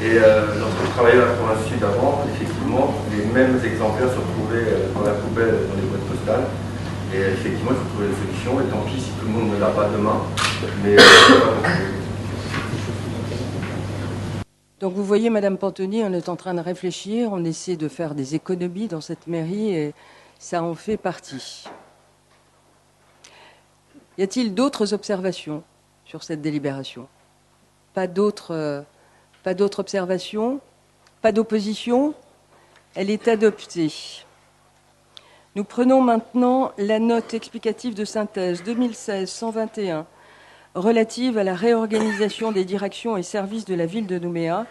Speaker 11: Et lorsque je travaillais à la province sud avant, effectivement, les mêmes exemplaires se retrouvaient dans la poubelle, dans les boîtes postales. Et effectivement, il faut trouver des solutions. Et tant pis si tout le monde ne l'a pas demain. Mais
Speaker 1: Donc vous voyez, Madame Pantoni, on est en train de réfléchir, on essaie de faire des économies dans cette mairie et ça en fait partie. Y a-t-il d'autres observations sur cette délibération? Pas d'autres observations? Pas d'opposition? Elle est adoptée. Nous prenons maintenant la note explicative de synthèse 2016-121 relative à la réorganisation des directions et services de la ville de Nouméa.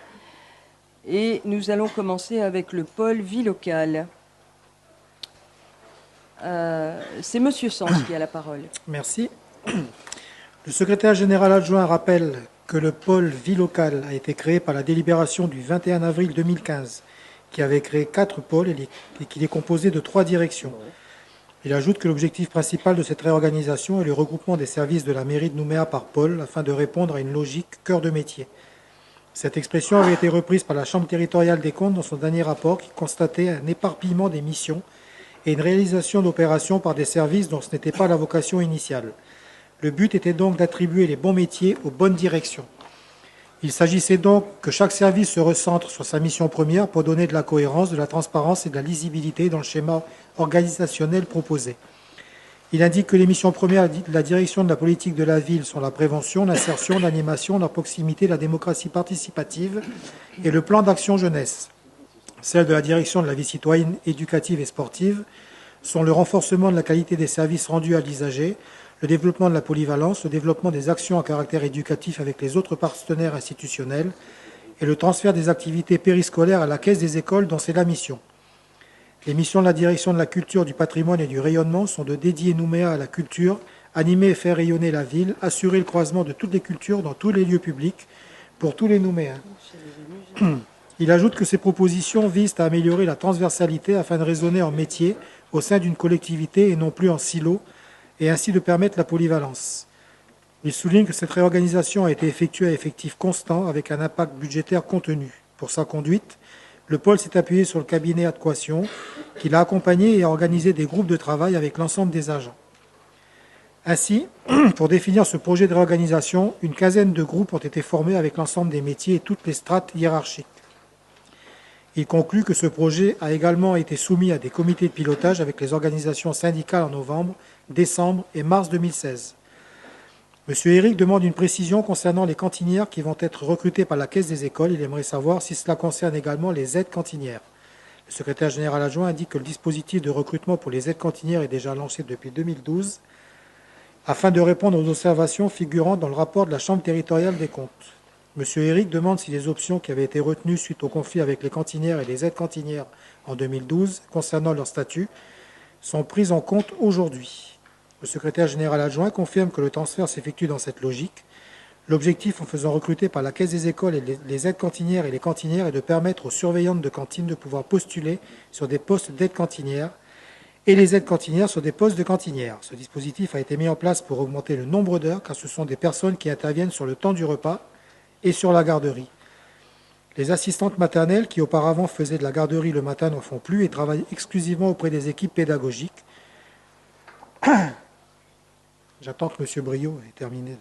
Speaker 1: Et nous allons commencer avec le pôle vie locale. C'est Monsieur Sens qui a la parole.
Speaker 7: Merci. Le secrétaire général adjoint rappelle que le pôle vie locale a été créé par la délibération du 21 avril 2015, qui avait créé 4 pôles et qu'il est composé de 3 directions. Il ajoute que l'objectif principal de cette réorganisation est le regroupement des services de la mairie de Nouméa par pôle afin de répondre à une logique cœur de métier. Cette expression avait été reprise par la Chambre territoriale des comptes dans son dernier rapport qui constatait un éparpillement des missions et une réalisation d'opérations par des services dont ce n'était pas la vocation initiale. Le but était donc d'attribuer les bons métiers aux bonnes directions. Il s'agissait donc que chaque service se recentre sur sa mission première pour donner de la cohérence, de la transparence et de la lisibilité dans le schéma organisationnel proposé. Il indique que les missions premières de la direction de la politique de la ville sont la prévention, l'insertion, l'animation, la proximité, la démocratie participative et le plan d'action jeunesse. Celles de la direction de la vie citoyenne, éducative et sportive sont le renforcement de la qualité des services rendus à l'usager, le développement de la polyvalence, le développement des actions à caractère éducatif avec les autres partenaires institutionnels et le transfert des activités périscolaires à la caisse des écoles dont c'est la mission. Les missions de la direction de la culture, du patrimoine et du rayonnement sont de dédier Nouméa à la culture, animer et faire rayonner la ville, assurer le croisement de toutes les cultures dans tous les lieux publics pour tous les Nouméens. Il ajoute que ces propositions visent à améliorer la transversalité afin de raisonner en métier au sein d'une collectivité et non plus en silo, et ainsi de permettre la polyvalence. Il souligne que cette réorganisation a été effectuée à effectif constant avec un impact budgétaire contenu. Pour sa conduite, le pôle s'est appuyé sur le cabinet Adquation, qui l'a accompagné et a organisé des groupes de travail avec l'ensemble des agents. Ainsi, pour définir ce projet de réorganisation, une quinzaine de groupes ont été formés avec l'ensemble des métiers et toutes les strates hiérarchiques. Il conclut que ce projet a également été soumis à des comités de pilotage avec les organisations syndicales en novembre, décembre et mars 2016. M. Eric demande une précision concernant les cantinières qui vont être recrutées par la Caisse des écoles. Il aimerait savoir si cela concerne également les aides cantinières. Le secrétaire général adjoint indique que le dispositif de recrutement pour les aides cantinières est déjà lancé depuis 2012 afin de répondre aux observations figurant dans le rapport de la Chambre territoriale des comptes. M. Eric demande si les options qui avaient été retenues suite au conflit avec les cantinières et les aides cantinières en 2012 concernant leur statut sont prises en compte aujourd'hui. Le secrétaire général adjoint confirme que le transfert s'effectue dans cette logique. L'objectif en faisant recruter par la Caisse des écoles et les aides cantinières et les cantinières est de permettre aux surveillantes de cantine de pouvoir postuler sur des postes d'aide cantinière et les aides cantinières sur des postes de cantinière. Ce dispositif a été mis en place pour augmenter le nombre d'heures car ce sont des personnes qui interviennent sur le temps du repas et sur la garderie. Les assistantes maternelles qui auparavant faisaient de la garderie le matin n'en font plus et travaillent exclusivement auprès des équipes pédagogiques. J'attends que M. Briot ait terminé.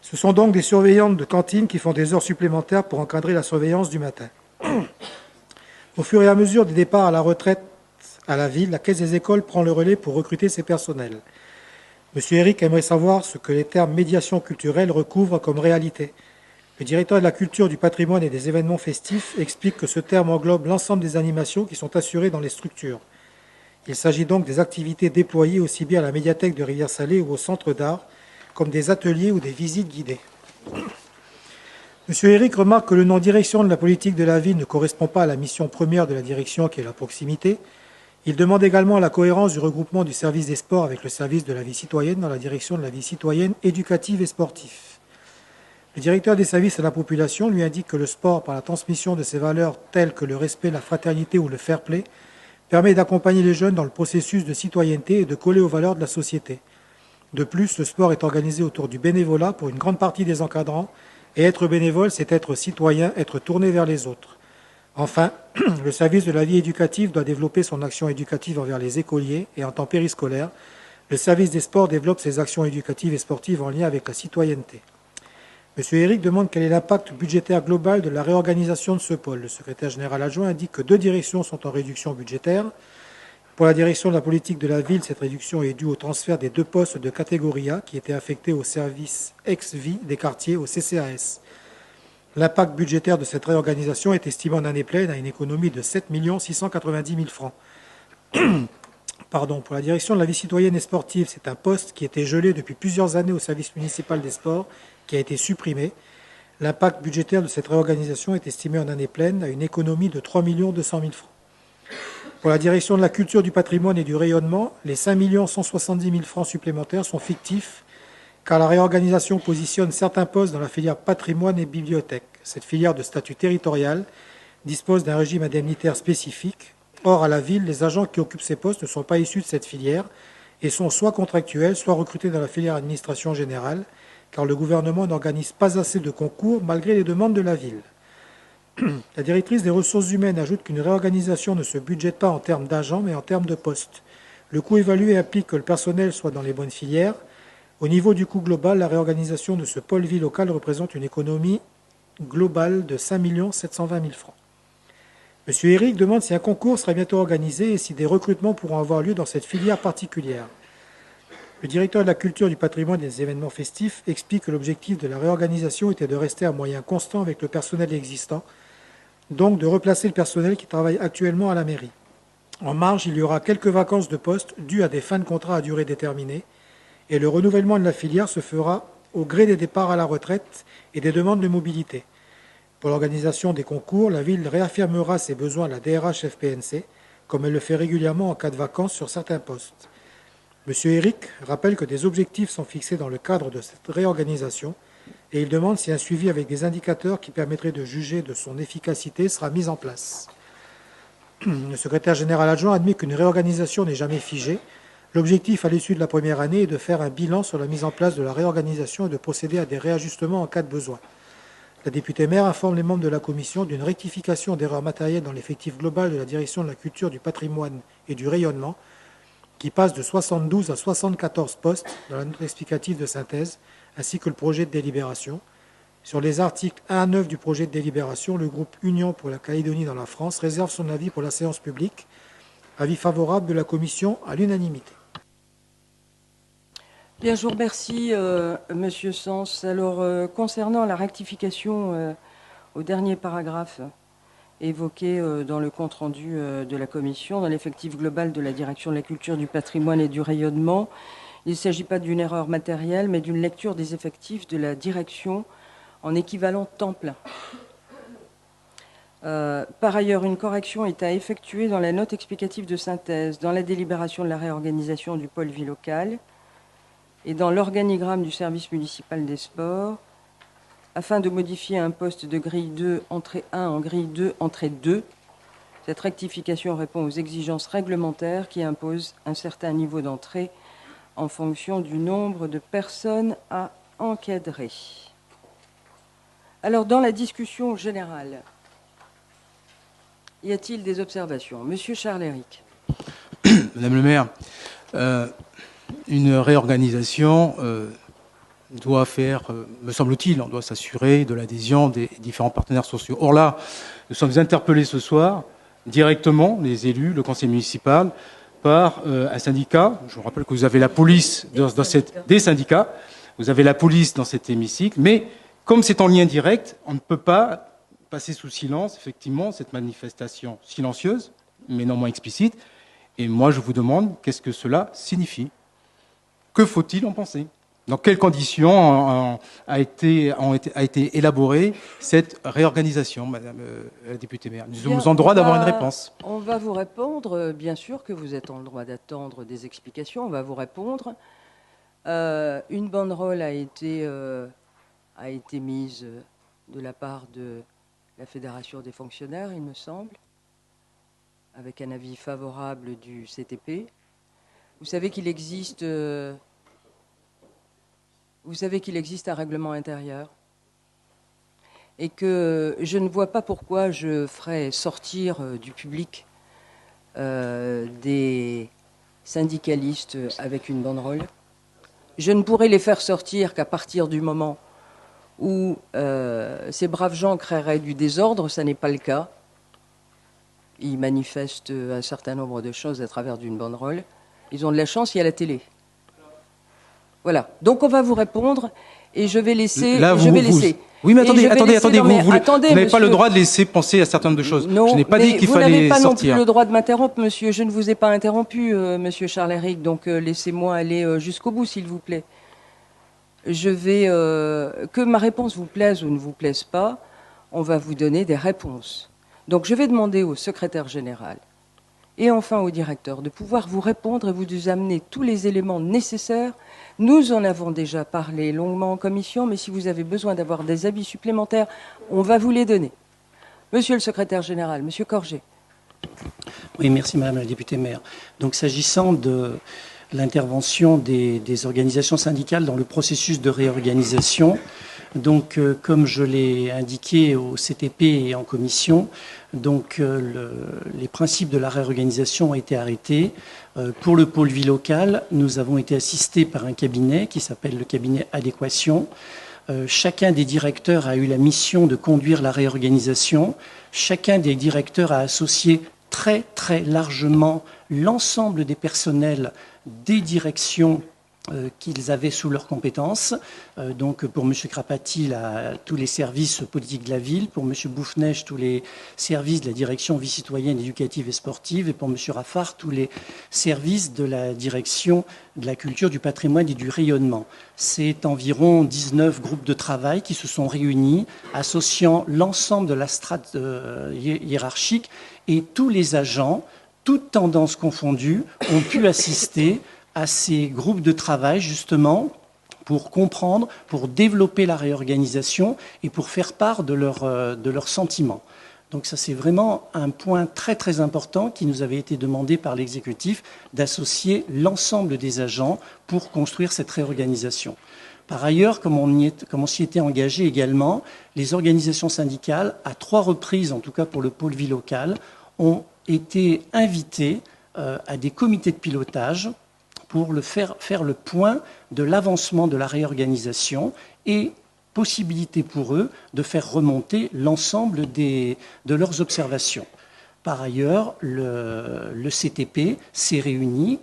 Speaker 7: Ce sont donc des surveillantes de cantine qui font des heures supplémentaires pour encadrer la surveillance du matin. Au fur et à mesure des départs à la retraite à la ville, la Caisse des écoles prend le relais pour recruter ses personnels. M. Eric aimerait savoir ce que les termes médiation culturelle recouvrent comme réalité. Le directeur de la culture, du patrimoine et des événements festifs explique que ce terme englobe l'ensemble des animations qui sont assurées dans les structures. Il s'agit donc des activités déployées aussi bien à la médiathèque de Rivière-Salée ou au centre d'art, comme des ateliers ou des visites guidées. M. Eric remarque que le nom direction de la politique de la ville ne correspond pas à la mission première de la direction qui est la proximité. Il demande également la cohérence du regroupement du service des sports avec le service de la vie citoyenne dans la direction de la vie citoyenne éducative et sportive. Le directeur des services à la population lui indique que le sport, par la transmission de ses valeurs telles que le respect, la fraternité ou le fair-play, permet d'accompagner les jeunes dans le processus de citoyenneté et de coller aux valeurs de la société. De plus, le sport est organisé autour du bénévolat pour une grande partie des encadrants, et être bénévole, c'est être citoyen, être tourné vers les autres. Enfin, le service de la vie éducative doit développer son action éducative envers les écoliers et en temps périscolaire. le service des sports développe ses actions éducatives et sportives en lien avec la citoyenneté. Monsieur Eric demande quel est l'impact budgétaire global de la réorganisation de ce pôle. Le secrétaire général adjoint indique que 2 directions sont en réduction budgétaire. Pour la direction de la politique de la ville, cette réduction est due au transfert des 2 postes de catégorie A qui étaient affectés au service ex-vie des quartiers au CCAS. L'impact budgétaire de cette réorganisation est estimé en année pleine à une économie de 7 690 000 francs. Pour la direction de la vie citoyenne et sportive, c'est un poste qui était gelé depuis plusieurs années au service municipal des sports, qui a été supprimé. L'impact budgétaire de cette réorganisation est estimé en année pleine à une économie de 3 200 000 francs. Pour la direction de la culture, du patrimoine et du rayonnement, les 5 170 000 francs supplémentaires sont fictifs, car la réorganisation positionne certains postes dans la filière patrimoine et bibliothèque. Cette filière de statut territorial dispose d'un régime indemnitaire spécifique. Or, à la ville, les agents qui occupent ces postes ne sont pas issus de cette filière et sont soit contractuels, soit recrutés dans la filière administration générale, car le gouvernement n'organise pas assez de concours malgré les demandes de la ville. La directrice des ressources humaines ajoute qu'une réorganisation ne se budgète pas en termes d'agents, mais en termes de postes. Le coût évalué implique que le personnel soit dans les bonnes filières. Au niveau du coût global, la réorganisation de ce pôle vie local représente une économie globale de 5 720 000 francs. Monsieur Eric demande si un concours sera bientôt organisé et si des recrutements pourront avoir lieu dans cette filière particulière. Le directeur de la culture, du patrimoine et des événements festifs explique que l'objectif de la réorganisation était de rester à moyens constants avec le personnel existant, donc de replacer le personnel qui travaille actuellement à la mairie. En marge, il y aura quelques vacances de poste dues à des fins de contrat à durée déterminée, et le renouvellement de la filière se fera au gré des départs à la retraite et des demandes de mobilité. Pour l'organisation des concours, la ville réaffirmera ses besoins à la DRH FPNC, comme elle le fait régulièrement en cas de vacances sur certains postes. Monsieur Eric rappelle que des objectifs sont fixés dans le cadre de cette réorganisation et il demande si un suivi avec des indicateurs qui permettraient de juger de son efficacité sera mis en place. Le secrétaire général adjoint admet qu'une réorganisation n'est jamais figée. L'objectif à l'issue de la première année est de faire un bilan sur la mise en place de la réorganisation et de procéder à des réajustements en cas de besoin. La députée maire informe les membres de la commission d'une rectification d'erreurs matérielles dans l'effectif global de la direction de la culture, du patrimoine et du rayonnement, qui passe de 72 à 74 postes dans la note explicative de synthèse, ainsi que le projet de délibération. Sur les articles 1 à 9 du projet de délibération, le groupe Union pour la Calédonie dans la France réserve son avis pour la séance publique. Avis favorable de la commission à l'unanimité.
Speaker 1: Bien, je vous remercie, Monsieur Sens. Alors, concernant la rectification au dernier paragraphe évoqué dans le compte-rendu de la Commission, dans l'effectif global de la Direction de la culture, du patrimoine et du rayonnement, il ne s'agit pas d'une erreur matérielle, mais d'une lecture des effectifs de la direction en équivalent temps plein. Par ailleurs, une correction est à effectuer dans la note explicative de synthèse, dans la délibération de la réorganisation du pôle vie locale, et dans l'organigramme du service municipal des sports, afin de modifier un poste de grille 2, entrée 1 en grille 2, entrée 2. Cette rectification répond aux exigences réglementaires qui imposent un certain niveau d'entrée en fonction du nombre de personnes à encadrer. Alors, dans la discussion générale, y a-t-il des observations? Monsieur Charles-Éric.
Speaker 3: Madame le maire, une réorganisation doit faire, me semble-t-il, on doit s'assurer de l'adhésion des différents partenaires sociaux. Or là, nous sommes interpellés ce soir, directement, les élus, le conseil municipal, par un syndicat. Je vous rappelle que vous avez la police des syndicats, vous avez la police dans cet hémicycle, mais comme c'est en lien direct, on ne peut pas passer sous silence, effectivement, cette manifestation silencieuse, mais non moins explicite. Et moi, je vous demande, qu'est-ce que cela signifie? Que faut-il en penser? Dans quelles conditions a été élaborée cette réorganisation, Madame la députée maire? Nous sommes en droit d'avoir une réponse.
Speaker 1: On va vous répondre, bien sûr que vous êtes en droit d'attendre des explications, on va vous répondre. Une banderole a été mise de la part de la Fédération des fonctionnaires, il me semble, avec un avis favorable du CTP. Vous savez qu'il existe un règlement intérieur et que je ne vois pas pourquoi je ferais sortir du public des syndicalistes avec une banderole. Je ne pourrai les faire sortir qu'à partir du moment où ces braves gens créeraient du désordre. Ça n'est pas le cas. Ils manifestent un certain nombre de choses à travers d'une banderole. Ils ont de la chance, il y a la télé. Voilà. Donc on va vous répondre et je vais laisser...
Speaker 3: Là, Oui, mais attendez, vous n'avez pas le droit de laisser penser à certains nombre de choses.
Speaker 1: Non,
Speaker 3: je n'ai pas dit qu'il fallait sortir.
Speaker 1: Vous n'avez pas non plus le droit de m'interrompre, monsieur. Je ne vous ai pas interrompu, monsieur Charles-Éric, donc laissez-moi aller jusqu'au bout, s'il vous plaît. Je vais... que ma réponse vous plaise ou ne vous plaise pas, on va vous donner des réponses. Donc je vais demander au secrétaire général et enfin au directeur de pouvoir vous répondre et vous amener tous les éléments nécessaires. Nous en avons déjà parlé longuement en commission, mais si vous avez besoin d'avoir des avis supplémentaires, on va vous les donner. Monsieur le secrétaire général, monsieur Corget.
Speaker 12: Oui, merci madame la députée maire. Donc s'agissant de l'intervention des organisations syndicales dans le processus de réorganisation, donc comme je l'ai indiqué au CTP et en commission, donc les principes de la réorganisation ont été arrêtés. Pour le pôle vie locale, nous avons été assistés par un cabinet qui s'appelle le cabinet Adéquation. Chacun des directeurs a eu la mission de conduire la réorganisation. Chacun des directeurs a associé très très largement l'ensemble des personnels des directions qu'ils avaient sous leurs compétences. Donc pour M. Krapati, tous les services politiques de la ville, pour M. Bouffnech, tous les services de la direction vie citoyenne, éducative et sportive, et pour M. Raffard, tous les services de la direction de la culture, du patrimoine et du rayonnement. C'est environ 19 groupes de travail qui se sont réunis, associant l'ensemble de la strate hiérarchique, et tous les agents, toutes tendances confondues, ont pu assister à ces groupes de travail, justement, pour comprendre, pour développer la réorganisation et pour faire part de leurs sentiments. Donc ça, c'est vraiment un point très très important qui nous avait été demandé par l'exécutif, d'associer l'ensemble des agents pour construire cette réorganisation. Par ailleurs, comme on s'y était engagé également, les organisations syndicales, à 3 reprises, en tout cas pour le pôle vie locale, ont été invitées à des comités de pilotage pour faire le point de l'avancement de la réorganisation et possibilité pour eux de faire remonter l'ensemble de leurs observations. Par ailleurs, le CTP s'est réuni,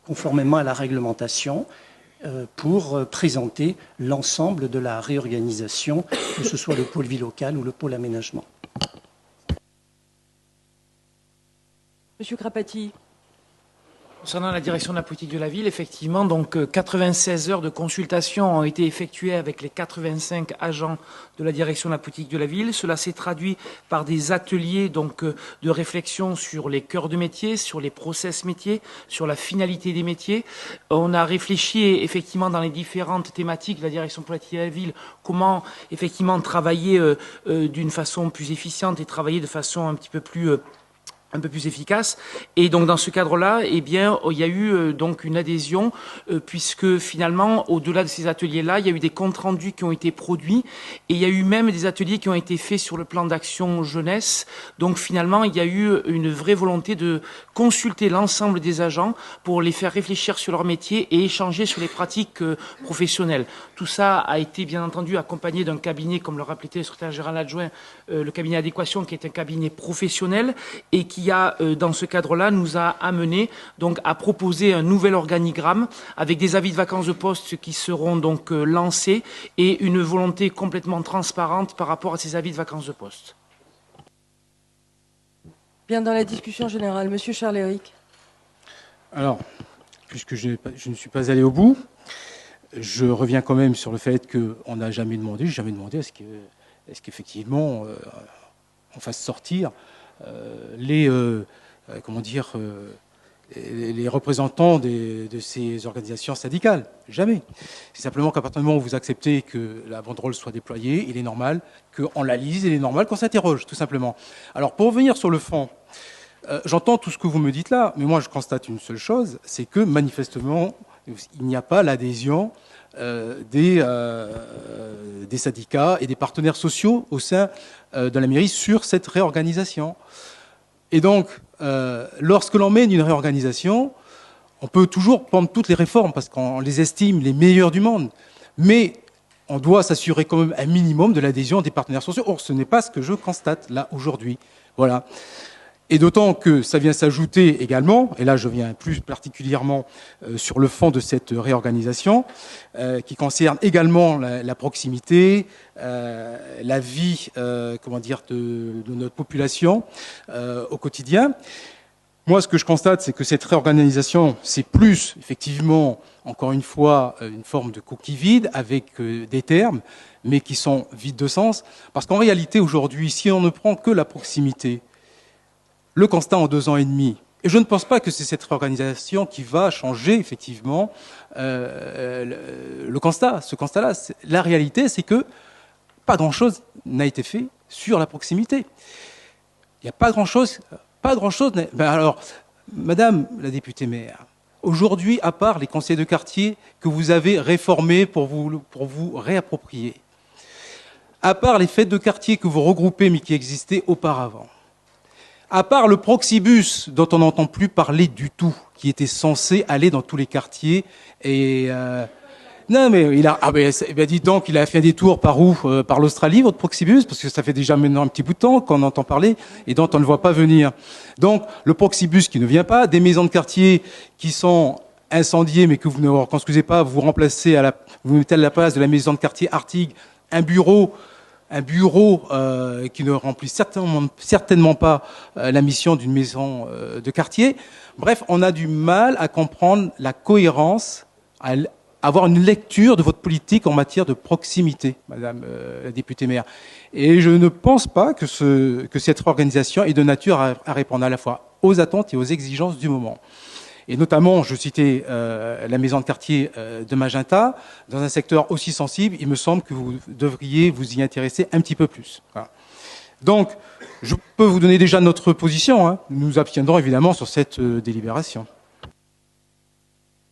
Speaker 12: conformément à la réglementation, pour présenter l'ensemble de la réorganisation, que ce soit le pôle vie locale ou le pôle aménagement.
Speaker 1: Monsieur Krapati.
Speaker 9: Concernant la direction de la politique de la ville, effectivement, donc 96 heures de consultation ont été effectuées avec les 85 agents de la direction de la politique de la ville. Cela s'est traduit par des ateliers donc de réflexion sur les cœurs de métier, sur les process métiers, sur la finalité des métiers. On a réfléchi effectivement dans les différentes thématiques de la direction politique de la ville comment effectivement travailler d'une façon plus efficiente et travailler de façon un petit peu plus efficace. Et donc dans ce cadre-là, eh bien, il y a eu donc une adhésion puisque finalement, au-delà de ces ateliers-là, il y a eu des comptes rendus qui ont été produits et il y a eu même des ateliers qui ont été faits sur le plan d'action jeunesse. Donc finalement, il y a eu une vraie volonté de consulter l'ensemble des agents pour les faire réfléchir sur leur métier et échanger sur les pratiques professionnelles. Tout ça a été bien entendu accompagné d'un cabinet, comme le rappelait le secrétaire général adjoint, le cabinet Adéquation, qui est un cabinet professionnel et qui dans ce cadre-là, nous a amené donc à proposer un nouvel organigramme avec des avis de vacances de poste qui seront donc lancés et une volonté complètement transparente par rapport à ces avis de vacances de poste.
Speaker 1: Bien, dans la discussion générale, monsieur Charles-Éric.
Speaker 3: Alors, puisque je ne suis pas allé au bout, je reviens quand même sur le fait qu'on n'a jamais demandé, j'ai jamais demandé est-ce qu'effectivement on fasse sortir les représentants de ces organisations syndicales. Jamais. C'est simplement qu'à partir du moment où vous acceptez que la banderole soit déployée, il est normal qu'on la lise, il est normal qu'on s'interroge, tout simplement. Alors, pour revenir sur le fond, j'entends tout ce que vous me dites là, mais moi je constate une seule chose, c'est que manifestement, il n'y a pas l'adhésion des syndicats et des partenaires sociaux au sein de la mairie sur cette réorganisation. Et donc, lorsque l'on mène une réorganisation, On peut toujours prendre toutes les réformes parce qu'on les estime les meilleures du monde, mais on doit s'assurer quand même un minimum de l'adhésion des partenaires sociaux. Or, ce n'est pas ce que je constate là aujourd'hui. Voilà. Et d'autant que ça vient s'ajouter également, et là je viens plus particulièrement sur le fond de cette réorganisation, qui concerne également la proximité, la vie de notre population au quotidien. Moi, ce que je constate, c'est que cette réorganisation, c'est plus, effectivement, encore une fois, une forme de coquille vide avec des termes, mais qui sont vides de sens. Parce qu'en réalité, aujourd'hui, si on ne prend que la proximité, le constat en 2 ans et demi, et je ne pense pas que c'est cette réorganisation qui va changer, effectivement, le constat. Ce constat-là, la réalité, c'est que pas grand-chose n'a été fait sur la proximité. Il n'y a pas grand-chose... Alors, Madame la députée maire, aujourd'hui, à part les conseils de quartier que vous avez réformés pour vous réapproprier, à part les fêtes de quartier que vous regroupez mais qui existaient auparavant, à part le Proxibus dont on n'entend plus parler du tout, qui était censé aller dans tous les quartiers et... Non, mais dis donc, il a fait un détour par où? Par l'Australie, votre Proxibus? Parce que ça fait déjà maintenant un petit bout de temps qu'on entend parler et dont on ne voit pas venir. Donc, le Proxibus qui ne vient pas, des maisons de quartier qui sont incendiées, mais que vous ne reconstruisez pas, vous remplacez vous mettez à la place de la maison de quartier Artigues un bureau qui ne remplit certainement pas la mission d'une maison de quartier. Bref, on a du mal à comprendre la cohérence, avoir une lecture de votre politique en matière de proximité, Madame la députée maire. Et je ne pense pas que cette organisation est de nature à répondre à la fois aux attentes et aux exigences du moment. Et notamment, je citais la maison de quartier de Magenta, dans un secteur aussi sensible, il me semble que vous devriez vous y intéresser un petit peu plus. Voilà. Donc, je peux vous donner déjà notre position. Hein. Nous nous abstiendrons évidemment sur cette délibération.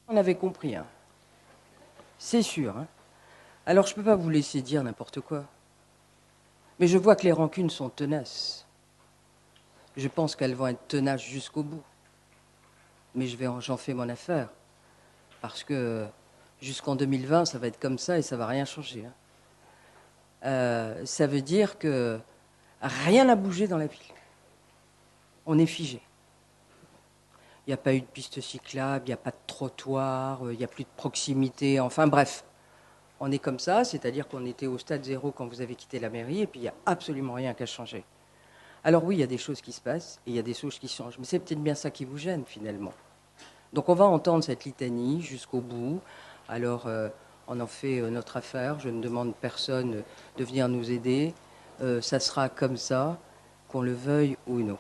Speaker 1: On avait compris, hein. C'est sûr. Hein. Alors, je ne peux pas vous laisser dire n'importe quoi. Mais je vois que les rancunes sont tenaces. Je pense qu'elles vont être tenaces jusqu'au bout. Mais j'en fais mon affaire. Parce que jusqu'en 2020, ça va être comme ça et ça ne va rien changer. Hein. Ça veut dire que rien n'a bougé dans la ville. On est figé. Il n'y a pas eu de piste cyclable, il n'y a pas de trottoir, il n'y a plus de proximité, enfin bref. On est comme ça, c'est-à-dire qu'on était au stade zéro quand vous avez quitté la mairie et puis il n'y a absolument rien qu'à changer. Alors oui, il y a des choses qui se passent et il y a des choses qui changent, mais c'est peut-être bien ça qui vous gêne finalement. Donc on va entendre cette litanie jusqu'au bout. Alors on en fait notre affaire, je ne demande personne de venir nous aider. Ça sera comme ça, qu'on le veuille ou non.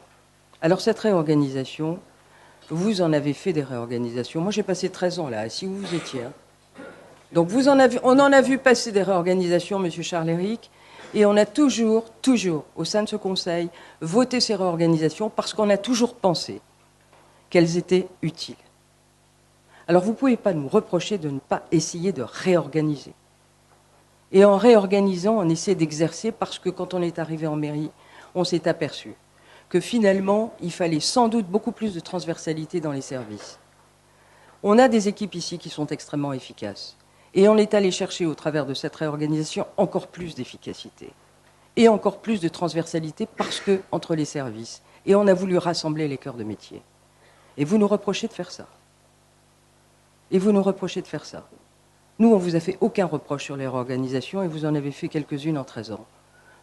Speaker 1: Alors cette réorganisation... Vous en avez fait des réorganisations. Moi, j'ai passé 13 ans là, si vous étiez. Hein. Donc, on en a vu passer des réorganisations, Monsieur Charles-Éric, et on a toujours, au sein de ce Conseil, voté ces réorganisations parce qu'on a toujours pensé qu'elles étaient utiles. Alors, vous ne pouvez pas nous reprocher de ne pas essayer de réorganiser. Et en réorganisant, on essaie d'exercer parce que quand on est arrivé en mairie, on s'est aperçu que finalement, il fallait sans doute beaucoup plus de transversalité dans les services. On a des équipes ici qui sont extrêmement efficaces. Et on est allé chercher, au travers de cette réorganisation, encore plus d'efficacité. Et encore plus de transversalité parce que, entre les services. Et on a voulu rassembler les cœurs de métier. Et vous nous reprochez de faire ça. Nous, on ne vous a fait aucun reproche sur les réorganisations et vous en avez fait quelques-unes en 13 ans.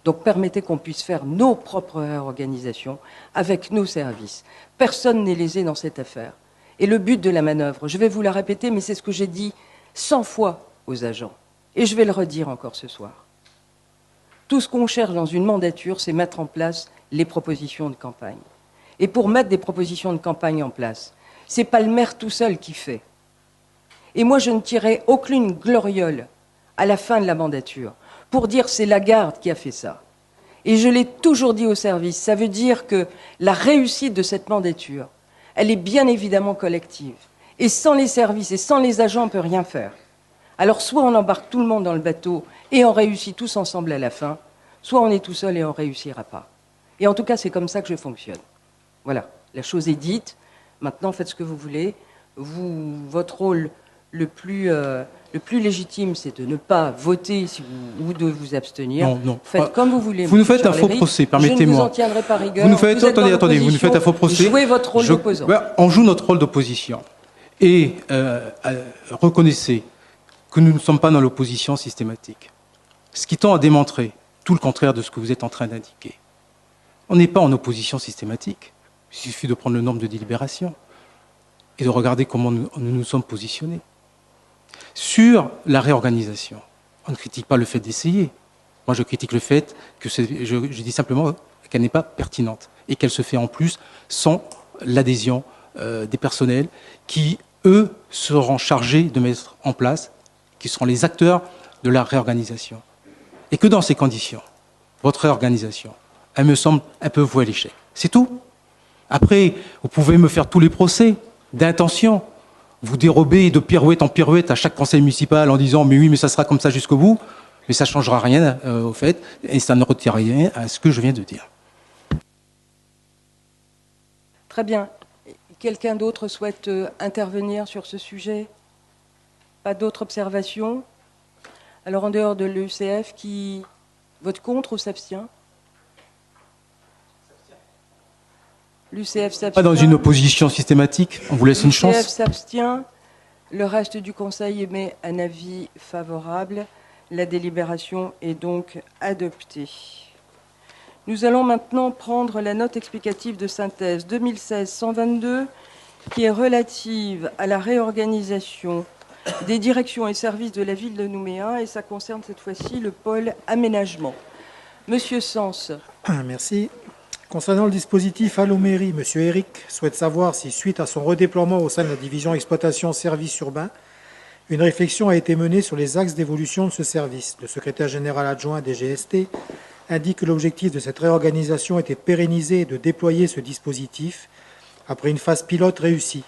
Speaker 1: Donc permettez qu'on puisse faire nos propres réorganisations avec nos services. Personne n'est lésé dans cette affaire. Et le but de la manœuvre, je vais vous la répéter, mais c'est ce que j'ai dit 100 fois aux agents. Et je vais le redire encore ce soir. Tout ce qu'on cherche dans une mandature, c'est mettre en place les propositions de campagne. Et pour mettre des propositions de campagne en place, ce n'est pas le maire tout seul qui fait. Et moi, je ne tirerai aucune gloriole à la fin de la mandature pour dire c'est Lagarde qui a fait ça. Et je l'ai toujours dit au service, ça veut dire que la réussite de cette mandature, elle est bien évidemment collective. Et sans les services et sans les agents, on ne peut rien faire. Alors soit on embarque tout le monde dans le bateau et on réussit tous ensemble à la fin, soit on est tout seul et on ne réussira pas. Et en tout cas, c'est comme ça que je fonctionne. Voilà, la chose est dite. Maintenant, faites ce que vous voulez. votre rôle le plus légitime, c'est de ne pas voter ou de vous abstenir.
Speaker 3: Non.
Speaker 1: Faites comme vous voulez.
Speaker 3: Vous nous faites un
Speaker 1: Charles
Speaker 3: faux
Speaker 1: Éric.
Speaker 3: procès,
Speaker 1: Je ne
Speaker 3: permettez-moi.
Speaker 1: vous en tiendrai pas rigueur.
Speaker 3: Vous nous faites,
Speaker 1: êtes dans
Speaker 3: attendez, vous nous faites un faux procès.
Speaker 1: Jouez votre rôle d'opposant.
Speaker 3: On joue notre rôle d'opposition. Et reconnaissez que nous ne sommes pas dans l'opposition systématique. Ce qui tend à démontrer tout le contraire de ce que vous êtes en train d'indiquer. On n'est pas en opposition systématique. Il suffit de prendre le nombre de délibérations et de regarder comment nous nous sommes positionnés. Sur la réorganisation, on ne critique pas le fait d'essayer. Moi, je critique le fait que je dis simplement qu'elle n'est pas pertinente et qu'elle se fait en plus sans l'adhésion des personnels qui, eux, seront chargés de mettre en place, qui seront les acteurs de la réorganisation. Et que dans ces conditions, votre réorganisation, elle me semble un peu vouée à l'échec. C'est tout. Après, vous pouvez me faire tous les procès d'intention. Vous dérobez de pirouette en pirouette à chaque conseil municipal en disant « mais oui, mais ça sera comme ça jusqu'au bout ». Mais ça ne changera rien au fait, et ça ne retire rien à ce que je viens de dire.
Speaker 1: Très bien. Quelqu'un d'autre souhaite intervenir sur ce sujet? Pas d'autres observations? Alors, en dehors de l'ECF, qui vote contre ou s'abstient? L'UCF s'abstient.
Speaker 3: Pas dans une opposition systématique, on vous laisse une chance.
Speaker 1: L'UCF s'abstient. Le reste du Conseil émet un avis favorable. La délibération est donc adoptée. Nous allons maintenant prendre la note explicative de synthèse 2016-122 qui est relative à la réorganisation des directions et services de la ville de Nouméa et ça concerne cette fois-ci le pôle aménagement. Monsieur Sens.
Speaker 7: Merci. Concernant le dispositif Allomairie, M. Eric souhaite savoir si, suite à son redéploiement au sein de la division exploitation services urbains, une réflexion a été menée sur les axes d'évolution de ce service. Le secrétaire général adjoint des GST indique que l'objectif de cette réorganisation était de pérenniser et de déployer ce dispositif après une phase pilote réussie.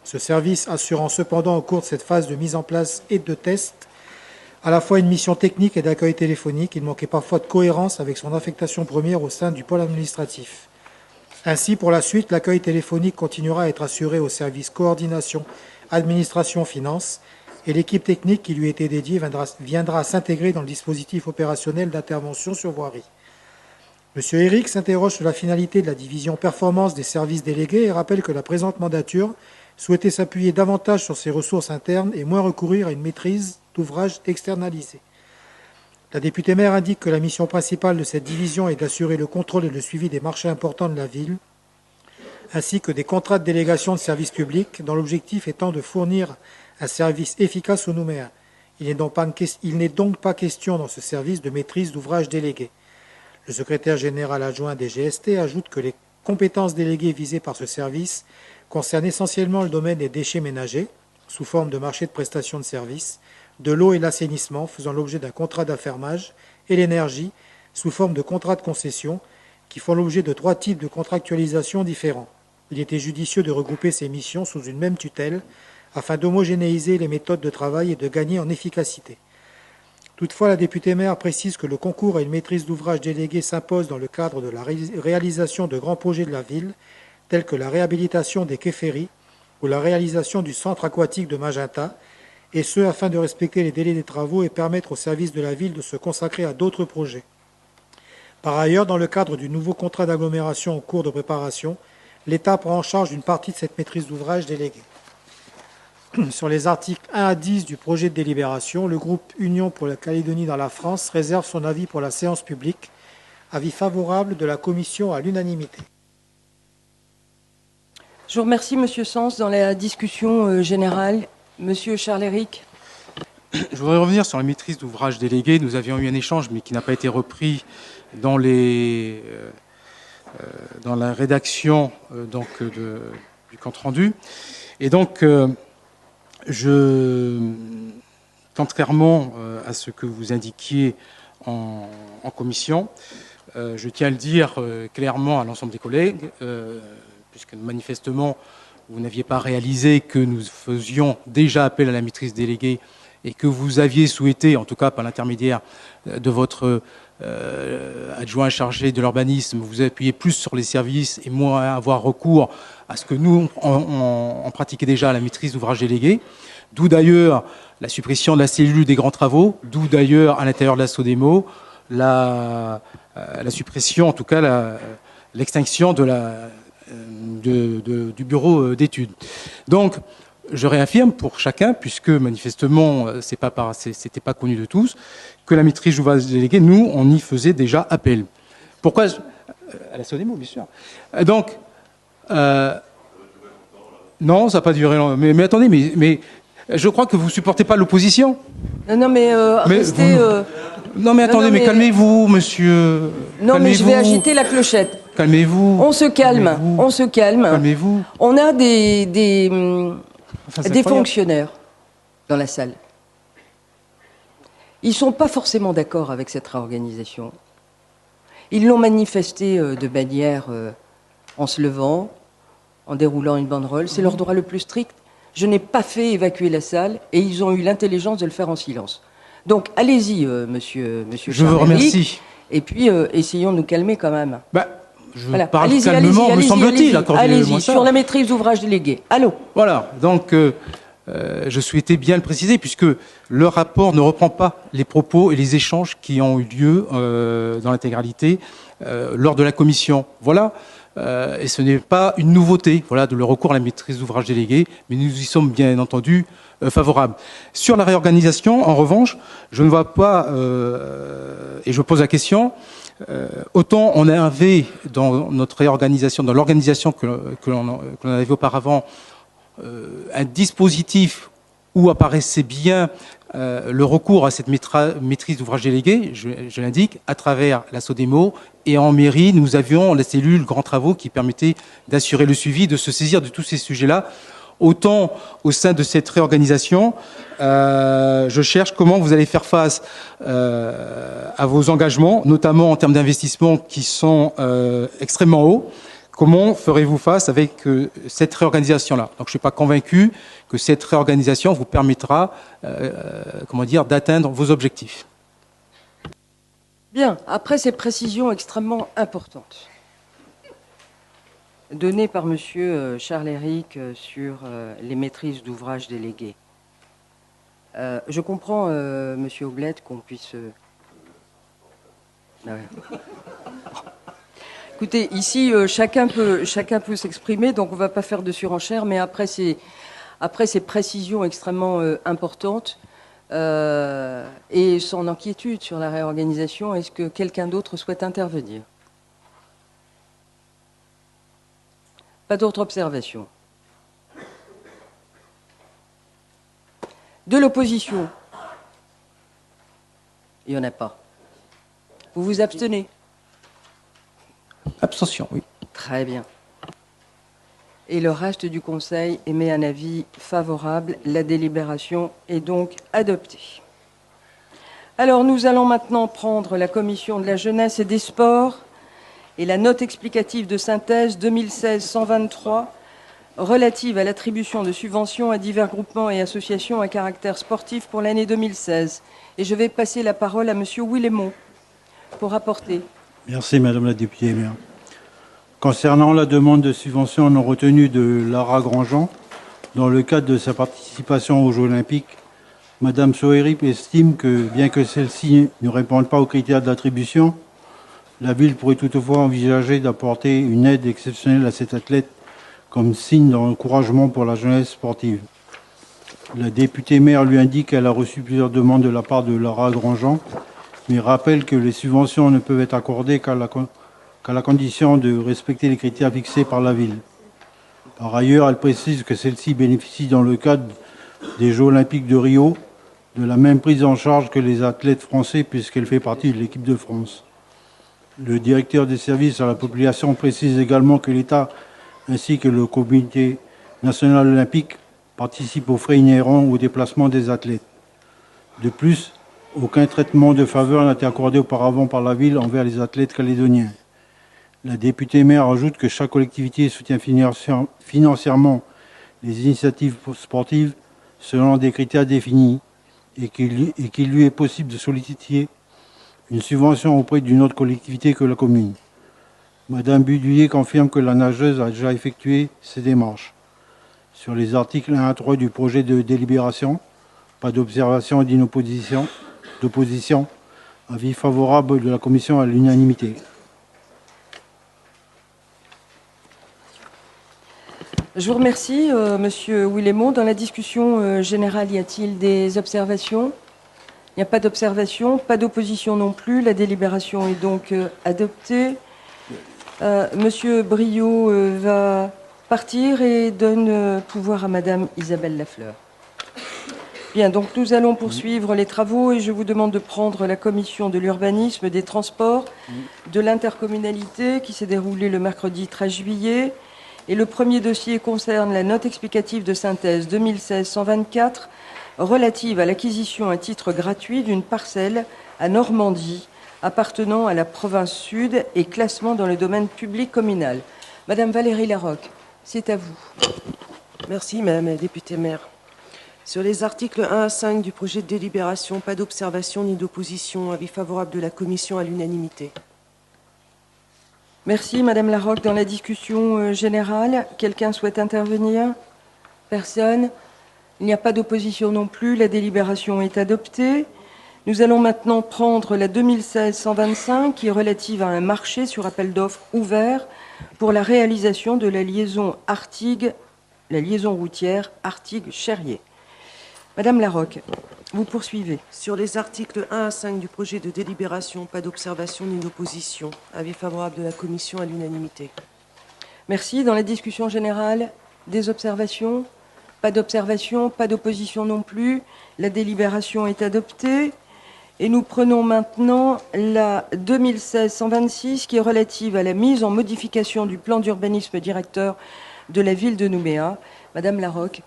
Speaker 7: Ce service assurant cependant au cours de cette phase de mise en place et de test à la fois une mission technique et d'accueil téléphonique, il manquait parfois de cohérence avec son affectation première au sein du pôle administratif. Ainsi, pour la suite, l'accueil téléphonique continuera à être assuré au service coordination, administration, finance, et l'équipe technique qui lui était dédiée viendra s'intégrer dans le dispositif opérationnel d'intervention sur voirie. M. Eric s'interroge sur la finalité de la division performance des services délégués et rappelle que la présente mandature souhaitait s'appuyer davantage sur ses ressources internes et moins recourir à une maîtrise d'ouvrage externalisé. La députée maire indique que la mission principale de cette division est d'assurer le contrôle et le suivi des marchés importants de la ville, ainsi que des contrats de délégation de services publics, dont l'objectif étant de fournir un service efficace aux Nouméens. Il n'est donc pas question dans ce service de maîtrise d'ouvrage délégué. Le secrétaire général adjoint des GST ajoute que les compétences déléguées visées par ce service concernent essentiellement le domaine des déchets ménagers, sous forme de marché de prestation de services, de l'eau et l'assainissement, faisant l'objet d'un contrat d'affermage, et l'énergie, sous forme de contrat de concession, qui font l'objet de 3 types de contractualisation différents. Il était judicieux de regrouper ces missions sous une même tutelle, afin d'homogénéiser les méthodes de travail et de gagner en efficacité. Toutefois, la députée maire précise que le concours à une maîtrise d'ouvrage déléguée s'impose dans le cadre de la réalisation de grands projets de la ville, tels que la réhabilitation des quais ferries ou la réalisation du centre aquatique de Magenta, et ce, afin de respecter les délais des travaux et permettre aux services de la ville de se consacrer à d'autres projets. Par ailleurs, dans le cadre du nouveau contrat d'agglomération en cours de préparation, l'État prend en charge une partie de cette maîtrise d'ouvrage déléguée. Sur les articles 1 à 10 du projet de délibération, le groupe Union pour la Calédonie dans la France réserve son avis pour la séance publique. Avis favorable de la Commission à l'unanimité.
Speaker 1: Je vous remercie, Monsieur Sens. Dans la discussion générale, Monsieur Charles-Éric.
Speaker 3: Je voudrais revenir sur la maîtrise d'ouvrage délégué. Nous avions eu un échange, mais qui n'a pas été repris dans la rédaction du compte-rendu. Et donc, contrairement à ce que vous indiquiez en commission, je tiens à le dire clairement à l'ensemble des collègues, puisque manifestement, vous n'aviez pas réalisé que nous faisions déjà appel à la maîtrise déléguée et que vous aviez souhaité, en tout cas par l'intermédiaire de votre adjoint chargé de l'urbanisme, vous appuyez plus sur les services et moins avoir recours à ce que nous, on pratiquait déjà, la maîtrise d'ouvrage délégué. D'où d'ailleurs la suppression de la cellule des grands travaux, d'où d'ailleurs à l'intérieur de la SODEMO, la suppression, en tout cas l'extinction du bureau d'études. Donc, je réaffirme pour chacun, puisque manifestement, c'était pas connu de tous, que la maîtrise d'ouvrage délégué, nous, on y faisait déjà appel. Pourquoi à la SODEMO, bien sûr. Donc, non, ça n'a pas duré longtemps. Mais attendez, mais je crois que vous ne supportez pas l'opposition.
Speaker 1: Non, mais restez...
Speaker 3: Non, mais attendez, mais calmez-vous, monsieur.
Speaker 1: Non, mais je vais agiter la clochette.
Speaker 3: Calmez-vous.
Speaker 1: On se calme, on se calme.
Speaker 3: Calmez-vous.
Speaker 1: On a des fonctionnaires dans la salle. Ils ne sont pas forcément d'accord avec cette réorganisation. Ils l'ont manifesté de manière en se levant, en déroulant une banderole. C'est leur droit le plus strict. Je n'ai pas fait évacuer la salle et ils ont eu l'intelligence de le faire en silence. Donc, allez-y, monsieur
Speaker 3: Je vous remercie.
Speaker 1: Et puis, essayons de nous calmer quand même.
Speaker 3: Je parle calmement, me semble-t-il.
Speaker 1: Allez-y, sur la maîtrise d'ouvrage délégué. Allô.
Speaker 3: Voilà, donc je souhaitais bien le préciser, puisque le rapport ne reprend pas les propos et les échanges qui ont eu lieu dans l'intégralité lors de la commission. Voilà. Et ce n'est pas une nouveauté, voilà, de le recours à la maîtrise d'ouvrage délégué, mais nous y sommes bien entendu favorables. Sur la réorganisation, en revanche, je ne vois pas, et je pose la question, autant on avait dans notre réorganisation, dans l'organisation que l'on avait auparavant, un dispositif où apparaissait bien le recours à cette maîtrise d'ouvrage délégué, je l'indique, à travers la SODEMO, et en mairie, nous avions la cellule Grands Travaux qui permettait d'assurer le suivi, de se saisir de tous ces sujets-là. Autant au sein de cette réorganisation, je cherche comment vous allez faire face à vos engagements, notamment en termes d'investissement qui sont extrêmement hauts. Comment ferez-vous face avec cette réorganisation-là? Donc, je ne suis pas convaincu que cette réorganisation vous permettra, d'atteindre vos objectifs.
Speaker 1: Bien, après ces précisions extrêmement importantes données par monsieur Charles-Éric sur les maîtrises d'ouvrage déléguées, je comprends, monsieur Oblette, qu'on puisse... Ah ouais. Écoutez, ici, chacun peut s'exprimer, donc on ne va pas faire de surenchère, mais après ces précisions extrêmement importantes et son inquiétude sur la réorganisation, est-ce que quelqu'un d'autre souhaite intervenir? Pas d'autres observations? De l'opposition? Il n'y en a pas. Vous vous abstenez?
Speaker 3: Abstention, oui.
Speaker 1: Très bien. Et le reste du Conseil émet un avis favorable. La délibération est donc adoptée. Alors, nous allons maintenant prendre la Commission de la Jeunesse et des Sports et la note explicative de synthèse 2016-123 relative à l'attribution de subventions à divers groupements et associations à caractère sportif pour l'année 2016. Et je vais passer la parole à monsieur Willemot pour rapporter.
Speaker 13: Merci Madame la députée maire. Concernant la demande de subvention non retenue de Lara Grandjean, dans le cadre de sa participation aux Jeux Olympiques, Madame Soerip estime que, bien que celle-ci ne réponde pas aux critères d'attribution, la ville pourrait toutefois envisager d'apporter une aide exceptionnelle à cet athlète comme signe d'encouragement pour la jeunesse sportive. La députée maire lui indique qu'elle a reçu plusieurs demandes de la part de Lara Grandjean, mais rappelle que les subventions ne peuvent être accordées qu'à la condition de respecter les critères fixés par la ville. Par ailleurs, elle précise que celle-ci bénéficie dans le cadre des Jeux Olympiques de Rio de la même prise en charge que les athlètes français puisqu'elle fait partie de l'équipe de France. Le directeur des services à la population précise également que l'État ainsi que le Comité national olympique participent aux frais inhérents au déplacement des athlètes. De plus, aucun traitement de faveur n'a été accordé auparavant par la ville envers les athlètes calédoniens. La députée maire ajoute que chaque collectivité soutient financièrement les initiatives sportives selon des critères définis et qu'il lui est possible de solliciter une subvention auprès d'une autre collectivité que la commune. Madame Buduyer confirme que la nageuse a déjà effectué ces démarches. Sur les articles 1 à 3 du projet de délibération, pas d'observation et d'opposition. Avis favorable de la commission à l'unanimité.
Speaker 1: Je vous remercie, Monsieur Willemot. Dans la discussion générale, y a-t-il des observations? Il n'y a pas d'observation, pas d'opposition non plus. La délibération est donc adoptée. Monsieur Briot va partir et donne pouvoir à Madame Isabelle Lafleur. Bien, donc nous allons poursuivre les travaux et je vous demande de prendre la commission de l'urbanisme, des transports, de l'intercommunalité qui s'est déroulée le mercredi 13 juillet. Et le premier dossier concerne la note explicative de synthèse 2016-124 relative à l'acquisition à titre gratuit d'une parcelle à Normandie appartenant à la province Sud et classement dans le domaine public communal. Madame Valérie Larocque, c'est à vous.
Speaker 14: Merci, Madame la députée maire. Sur les articles 1 à 5 du projet de délibération, pas d'observation ni d'opposition. Avis favorable de la commission à l'unanimité.
Speaker 1: Merci, Madame Larocque. Dans la discussion générale, quelqu'un souhaite intervenir? Personne. Il n'y a pas d'opposition non plus. La délibération est adoptée. Nous allons maintenant prendre la 2016-125 qui est relative à un marché sur appel d'offres ouvert pour la réalisation de la liaison routière Artigues-Cherrier. Madame Larocque, vous poursuivez.
Speaker 14: Sur les articles 1 à 5 du projet de délibération, pas d'observation ni d'opposition. Avis favorable de la commission à l'unanimité.
Speaker 1: Merci. Dans la discussion générale, des observations? Pas d'observation, pas d'opposition non plus. La délibération est adoptée. Et nous prenons maintenant la 2016-126 qui est relative à la mise en modification du plan d'urbanisme directeur de la ville de Nouméa. Madame Larocque,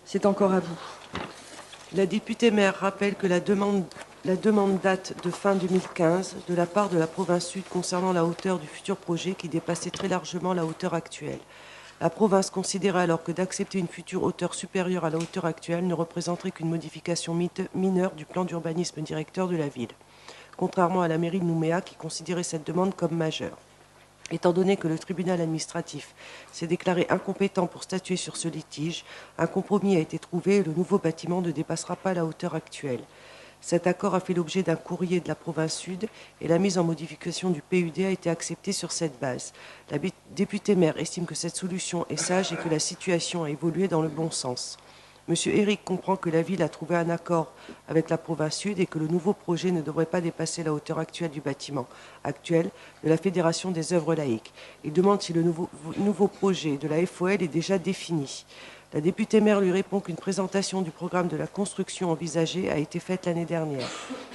Speaker 1: c'est encore à vous.
Speaker 14: La députée maire rappelle que la demande date de fin 2015 de la part de la province Sud concernant la hauteur du futur projet qui dépassait très largement la hauteur actuelle. La province considérait alors que d'accepter une future hauteur supérieure à la hauteur actuelle ne représenterait qu'une modification mineure du plan d'urbanisme directeur de la ville, contrairement à la mairie de Nouméa qui considérait cette demande comme majeure. Étant donné que le tribunal administratif s'est déclaré incompétent pour statuer sur ce litige, un compromis a été trouvé et le nouveau bâtiment ne dépassera pas la hauteur actuelle. Cet accord a fait l'objet d'un courrier de la province Sud et la mise en modification du PUD a été acceptée sur cette base. La députée maire estime que cette solution est sage et que la situation a évolué dans le bon sens. Monsieur Eric comprend que la ville a trouvé un accord avec la province Sud et que le nouveau projet ne devrait pas dépasser la hauteur actuelle du bâtiment actuel de la Fédération des œuvres laïques. Il demande si le nouveau projet de la FOL est déjà défini. La députée maire lui répond qu'une présentation du programme de la construction envisagée a été faite l'année dernière.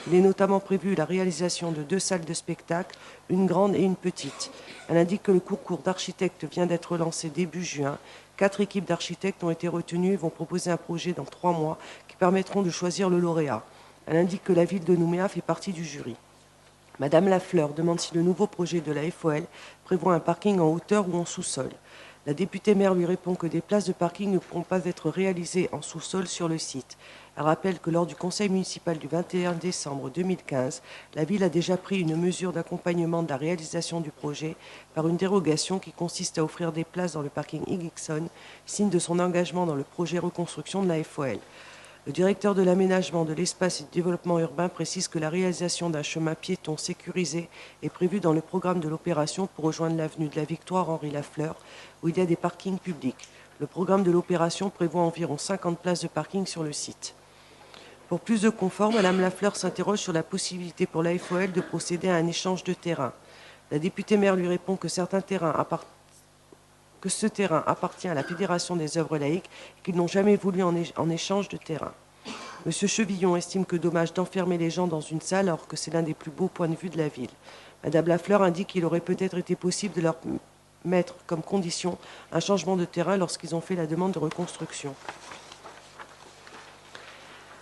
Speaker 14: Il est notamment prévu la réalisation de 2 salles de spectacle, une grande et une petite. Elle indique que le concours d'architectes vient d'être lancé début juin. 4 équipes d'architectes ont été retenues et vont proposer un projet dans 3 mois qui permettront de choisir le lauréat. Elle indique que la ville de Nouméa fait partie du jury. Madame Lafleur demande si le nouveau projet de la FOL prévoit un parking en hauteur ou en sous-sol. La députée maire lui répond que des places de parking ne pourront pas être réalisées en sous-sol sur le site. Elle rappelle que lors du conseil municipal du 21 décembre 2015, la ville a déjà pris une mesure d'accompagnement de la réalisation du projet par une dérogation qui consiste à offrir des places dans le parking Higginson, signe de son engagement dans le projet reconstruction de la FOL. Le directeur de l'aménagement, de l'espace et du développement urbain précise que la réalisation d'un chemin piéton sécurisé est prévue dans le programme de l'opération pour rejoindre l'avenue de la Victoire Henri Lafleur, où il y a des parkings publics. Le programme de l'opération prévoit environ 50 places de parking sur le site. Pour plus de confort, Mme Lafleur s'interroge sur la possibilité pour la FOL de procéder à un échange de terrain. La députée maire lui répond que ce terrain appartient à la Fédération des œuvres laïques et qu'ils n'ont jamais voulu en échange de terrain. M. Chevillon estime que dommage d'enfermer les gens dans une salle alors que c'est l'un des plus beaux points de vue de la ville. Mme Lafleur indique qu'il aurait peut-être été possible de leur mettre comme condition un changement de terrain lorsqu'ils ont fait la demande de reconstruction.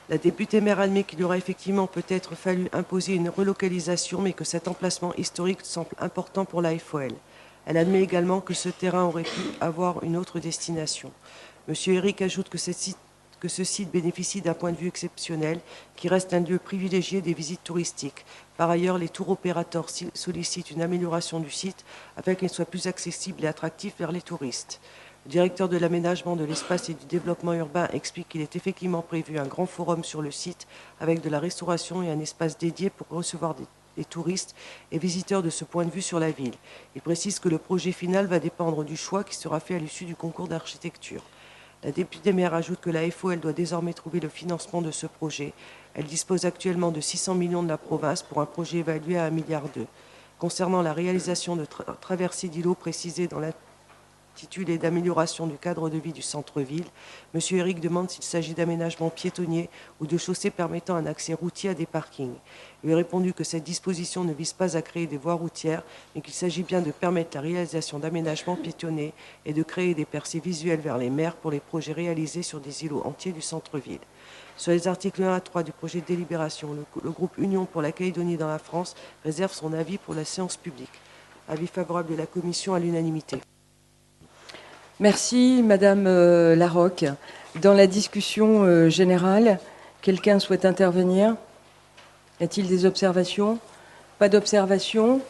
Speaker 14: La députée maire admet qu'il aurait effectivement peut-être fallu imposer une relocalisation, mais que cet emplacement historique semble important pour la FOL. Elle admet également que ce terrain aurait pu avoir une autre destination. M. Eric ajoute que que ce site bénéficie d'un point de vue exceptionnel, qui reste un lieu privilégié des visites touristiques. Par ailleurs, les tours opérateurs sollicitent une amélioration du site afin qu'il soit plus accessible et attractif vers les touristes. Le directeur de l'aménagement de l'espace et du développement urbain explique qu'il est effectivement prévu un grand forum sur le site avec de la restauration et un espace dédié pour recevoir des touristes et visiteurs de ce point de vue sur la ville. Il précise que le projet final va dépendre du choix qui sera fait à l'issue du concours d'architecture. La députée maire ajoute que la FOL doit désormais trouver le financement de ce projet. Elle dispose actuellement de 600 millions de la province pour un projet évalué à 1,2 milliard. Concernant la réalisation de traversées d'îlots précisées dans l'intitulé d'amélioration du cadre de vie du centre-ville, M. Eric demande s'il s'agit d'aménagements piétonniers ou de chaussées permettant un accès routier à des parkings. Il lui a répondu que cette disposition ne vise pas à créer des voies routières, mais qu'il s'agit bien de permettre la réalisation d'aménagements piétonnés et de créer des percées visuelles vers les mers pour les projets réalisés sur des îlots entiers du centre-ville. Sur les articles 1 à 3 du projet de délibération, le groupe Union pour la Calédonie dans la France réserve son avis pour la séance publique. Avis favorable de la Commission à l'unanimité.
Speaker 1: Merci, Madame Larocque. Dans la discussion générale, quelqu'un souhaite intervenir? Y a-t-il des observations? Pas d'observations.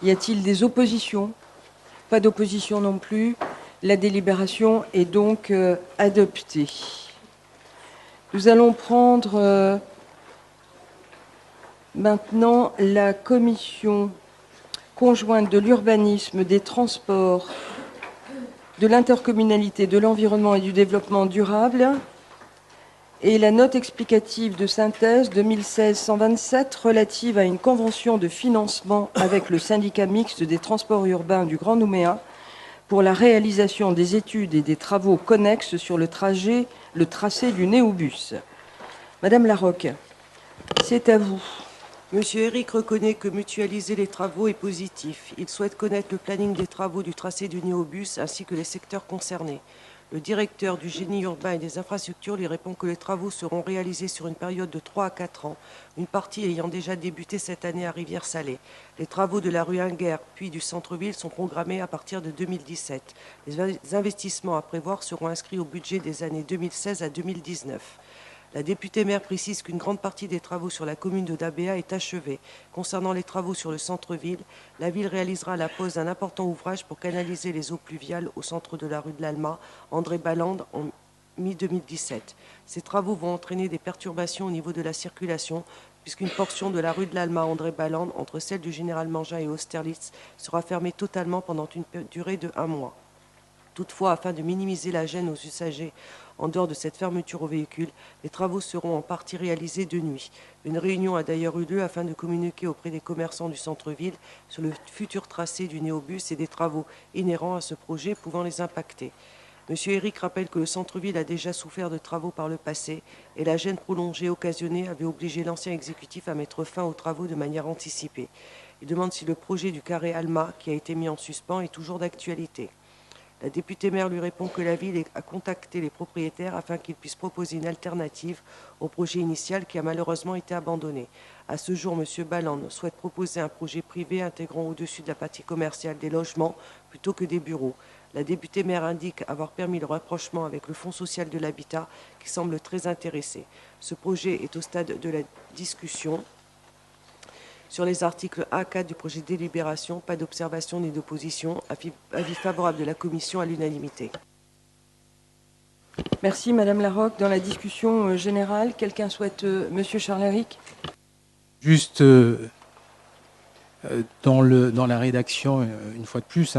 Speaker 1: Y a-t-il des oppositions? Pas d'opposition non plus. La délibération est donc adoptée. Nous allons prendre maintenant la commission conjointe de l'urbanisme, des transports, de l'intercommunalité, de l'environnement et du développement durable et la note explicative de synthèse 2016-127 relative à une convention de financement avec le syndicat mixte des transports urbains du Grand Nouméa pour la réalisation des études et des travaux connexes sur le tracé du Néobus. Madame Larocque, c'est à vous.
Speaker 14: Monsieur Eric reconnaît que mutualiser les travaux est positif. Il souhaite connaître le planning des travaux du tracé du Néobus ainsi que les secteurs concernés. Le directeur du génie urbain et des infrastructures lui répond que les travaux seront réalisés sur une période de 3 à 4 ans, une partie ayant déjà débuté cette année à Rivière-Salée. Les travaux de la rue Inguer puis du centre-ville sont programmés à partir de 2017. Les investissements à prévoir seront inscrits au budget des années 2016 à 2019. La députée maire précise qu'une grande partie des travaux sur la commune de Dabéa est achevée. Concernant les travaux sur le centre-ville, la ville réalisera la pose d'un important ouvrage pour canaliser les eaux pluviales au centre de la rue de l'Alma, André Balland, en mi-2017. Ces travaux vont entraîner des perturbations au niveau de la circulation, puisqu'une portion de la rue de l'Alma, André Balland, entre celle du Général Mangin et Austerlitz, sera fermée totalement pendant une durée de 1 mois. Toutefois, afin de minimiser la gêne aux usagers en dehors de cette fermeture aux véhicules, les travaux seront en partie réalisés de nuit. Une réunion a d'ailleurs eu lieu afin de communiquer auprès des commerçants du centre-ville sur le futur tracé du Néobus et des travaux inhérents à ce projet pouvant les impacter. M. Eric rappelle que le centre-ville a déjà souffert de travaux par le passé et la gêne prolongée occasionnée avait obligé l'ancien exécutif à mettre fin aux travaux de manière anticipée. Il demande si le projet du carré Alma, qui a été mis en suspens, est toujours d'actualité. La députée maire lui répond que la ville a contacté les propriétaires afin qu'ils puissent proposer une alternative au projet initial qui a malheureusement été abandonné. À ce jour, M. Balland souhaite proposer un projet privé intégrant au-dessus de la partie commerciale des logements plutôt que des bureaux. La députée maire indique avoir permis le rapprochement avec le Fonds social de l'habitat qui semble très intéressé. Ce projet est au stade de la discussion. Sur les articles A4 du projet de délibération, pas d'observation ni d'opposition. Avis favorable de la Commission à l'unanimité.
Speaker 1: Merci, Madame Larocque. Dans la discussion générale, quelqu'un souhaite... Monsieur Charles-Éric ?
Speaker 3: Juste dans la rédaction, une fois de plus,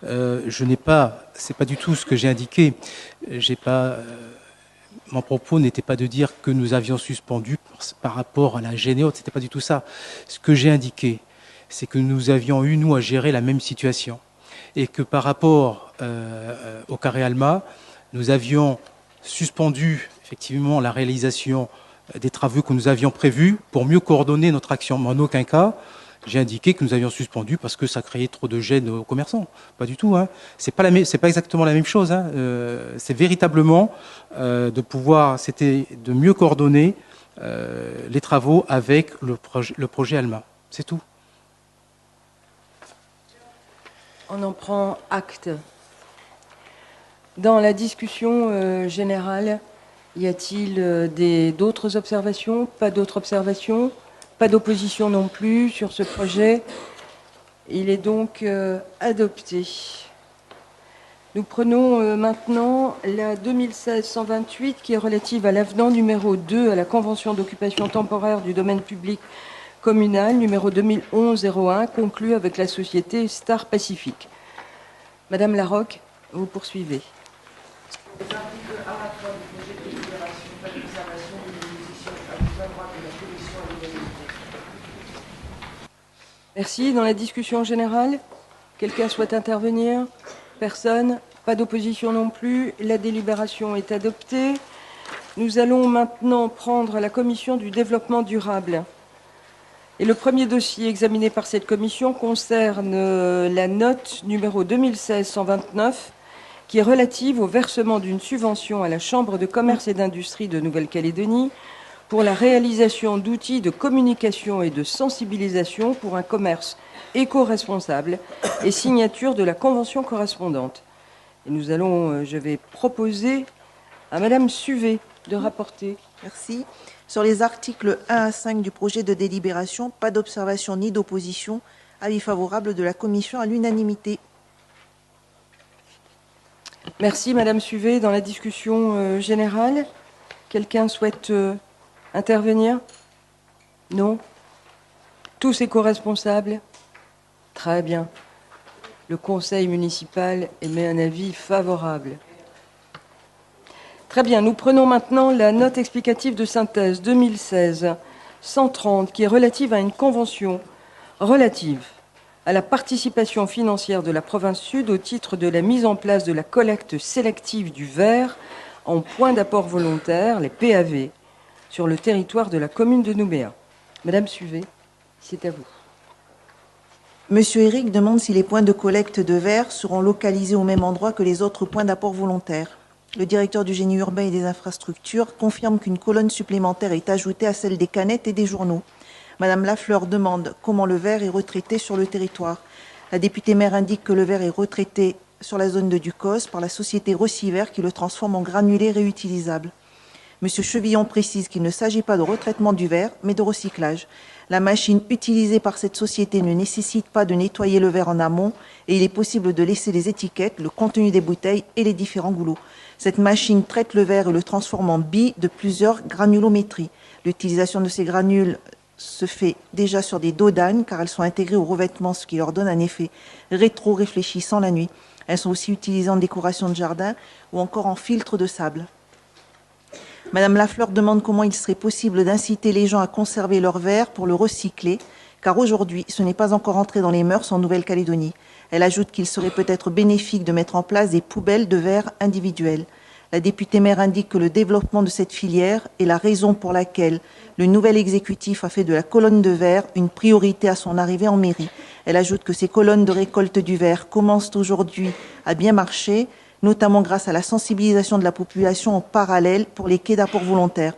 Speaker 3: je n'ai pas... C'est pas du tout ce que j'ai indiqué. J'ai pas... Mon propos n'était pas de dire que nous avions suspendu par rapport à la gêne et autres, c'était pas du tout ça. Ce que j'ai indiqué, c'est que nous avions eu, nous, à gérer la même situation. Et que par rapport au carré Alma, nous avions suspendu effectivement la réalisation des travaux que nous avions prévus pour mieux coordonner notre action. Mais en aucun cas, j'ai indiqué que nous avions suspendu parce que ça créait trop de gêne aux commerçants. Pas du tout. C'est pas exactement la même chose. C'est véritablement c'était de mieux coordonner les travaux avec le projet Alma. C'est tout.
Speaker 1: On en prend acte. Dans la discussion générale, y a-t-il d'autres observations? Pas d'autres observations? Pas d'opposition non plus sur ce projet. Il est donc adopté. Nous prenons maintenant la 2016-128 qui est relative à l'avenant numéro 2 à la Convention d'occupation temporaire du domaine public communal numéro 2011-01 conclu avec la société Star Pacific. Madame Larocque, vous poursuivez. Merci. Dans la discussion générale, quelqu'un souhaite intervenir? Personne? Pas d'opposition non plus. La délibération est adoptée. Nous allons maintenant prendre la commission du développement durable. Et le premier dossier examiné par cette commission concerne la note numéro 2016-129 qui est relative au versement d'une subvention à la Chambre de commerce et d'industrie de Nouvelle-Calédonie pour la réalisation d'outils de communication et de sensibilisation pour un commerce éco-responsable et signature de la convention correspondante. Et nous allons, je vais proposer à Madame Suvet de rapporter.
Speaker 15: Merci. Sur les articles 1 à 5 du projet de délibération, pas d'observation ni d'opposition. Avis favorable de la commission à l'unanimité.
Speaker 1: Merci Madame Suvet. Dans la discussion générale, quelqu'un souhaite intervenir? Non? Tous éco-responsables? Très bien. Le conseil municipal émet un avis favorable. Très bien, nous prenons maintenant la note explicative de synthèse 2016-130 qui est relative à une convention relative à la participation financière de la province sud au titre de la mise en place de la collecte sélective du verre en points d'apport volontaire, les PAV, sur le territoire de la commune de Nouméa. Madame Suvet, c'est à vous.
Speaker 15: Monsieur Eric demande si les points de collecte de verre seront localisés au même endroit que les autres points d'apport volontaire. Le directeur du génie urbain et des infrastructures confirme qu'une colonne supplémentaire est ajoutée à celle des canettes et des journaux. Madame Lafleur demande comment le verre est retraité sur le territoire. La députée maire indique que le verre est retraité sur la zone de Ducos par la société Recivert qui le transforme en granulés réutilisables. Monsieur Chevillon précise qu'il ne s'agit pas de retraitement du verre, mais de recyclage. La machine utilisée par cette société ne nécessite pas de nettoyer le verre en amont et il est possible de laisser les étiquettes, le contenu des bouteilles et les différents goulots. Cette machine traite le verre et le transforme en billes de plusieurs granulométries. L'utilisation de ces granules se fait déjà sur des dos d'âne car elles sont intégrées au revêtement, ce qui leur donne un effet rétro-réfléchissant la nuit. Elles sont aussi utilisées en décoration de jardin ou encore en filtre de sable. Madame Lafleur demande comment il serait possible d'inciter les gens à conserver leur verre pour le recycler, car aujourd'hui, ce n'est pas encore entré dans les mœurs en Nouvelle-Calédonie. Elle ajoute qu'il serait peut-être bénéfique de mettre en place des poubelles de verre individuelles. La députée maire indique que le développement de cette filière est la raison pour laquelle le nouvel exécutif a fait de la colonne de verre une priorité à son arrivée en mairie. Elle ajoute que ces colonnes de récolte du verre commencent aujourd'hui à bien marcher, notamment grâce à la sensibilisation de la population en parallèle pour les quais d'apport volontaire.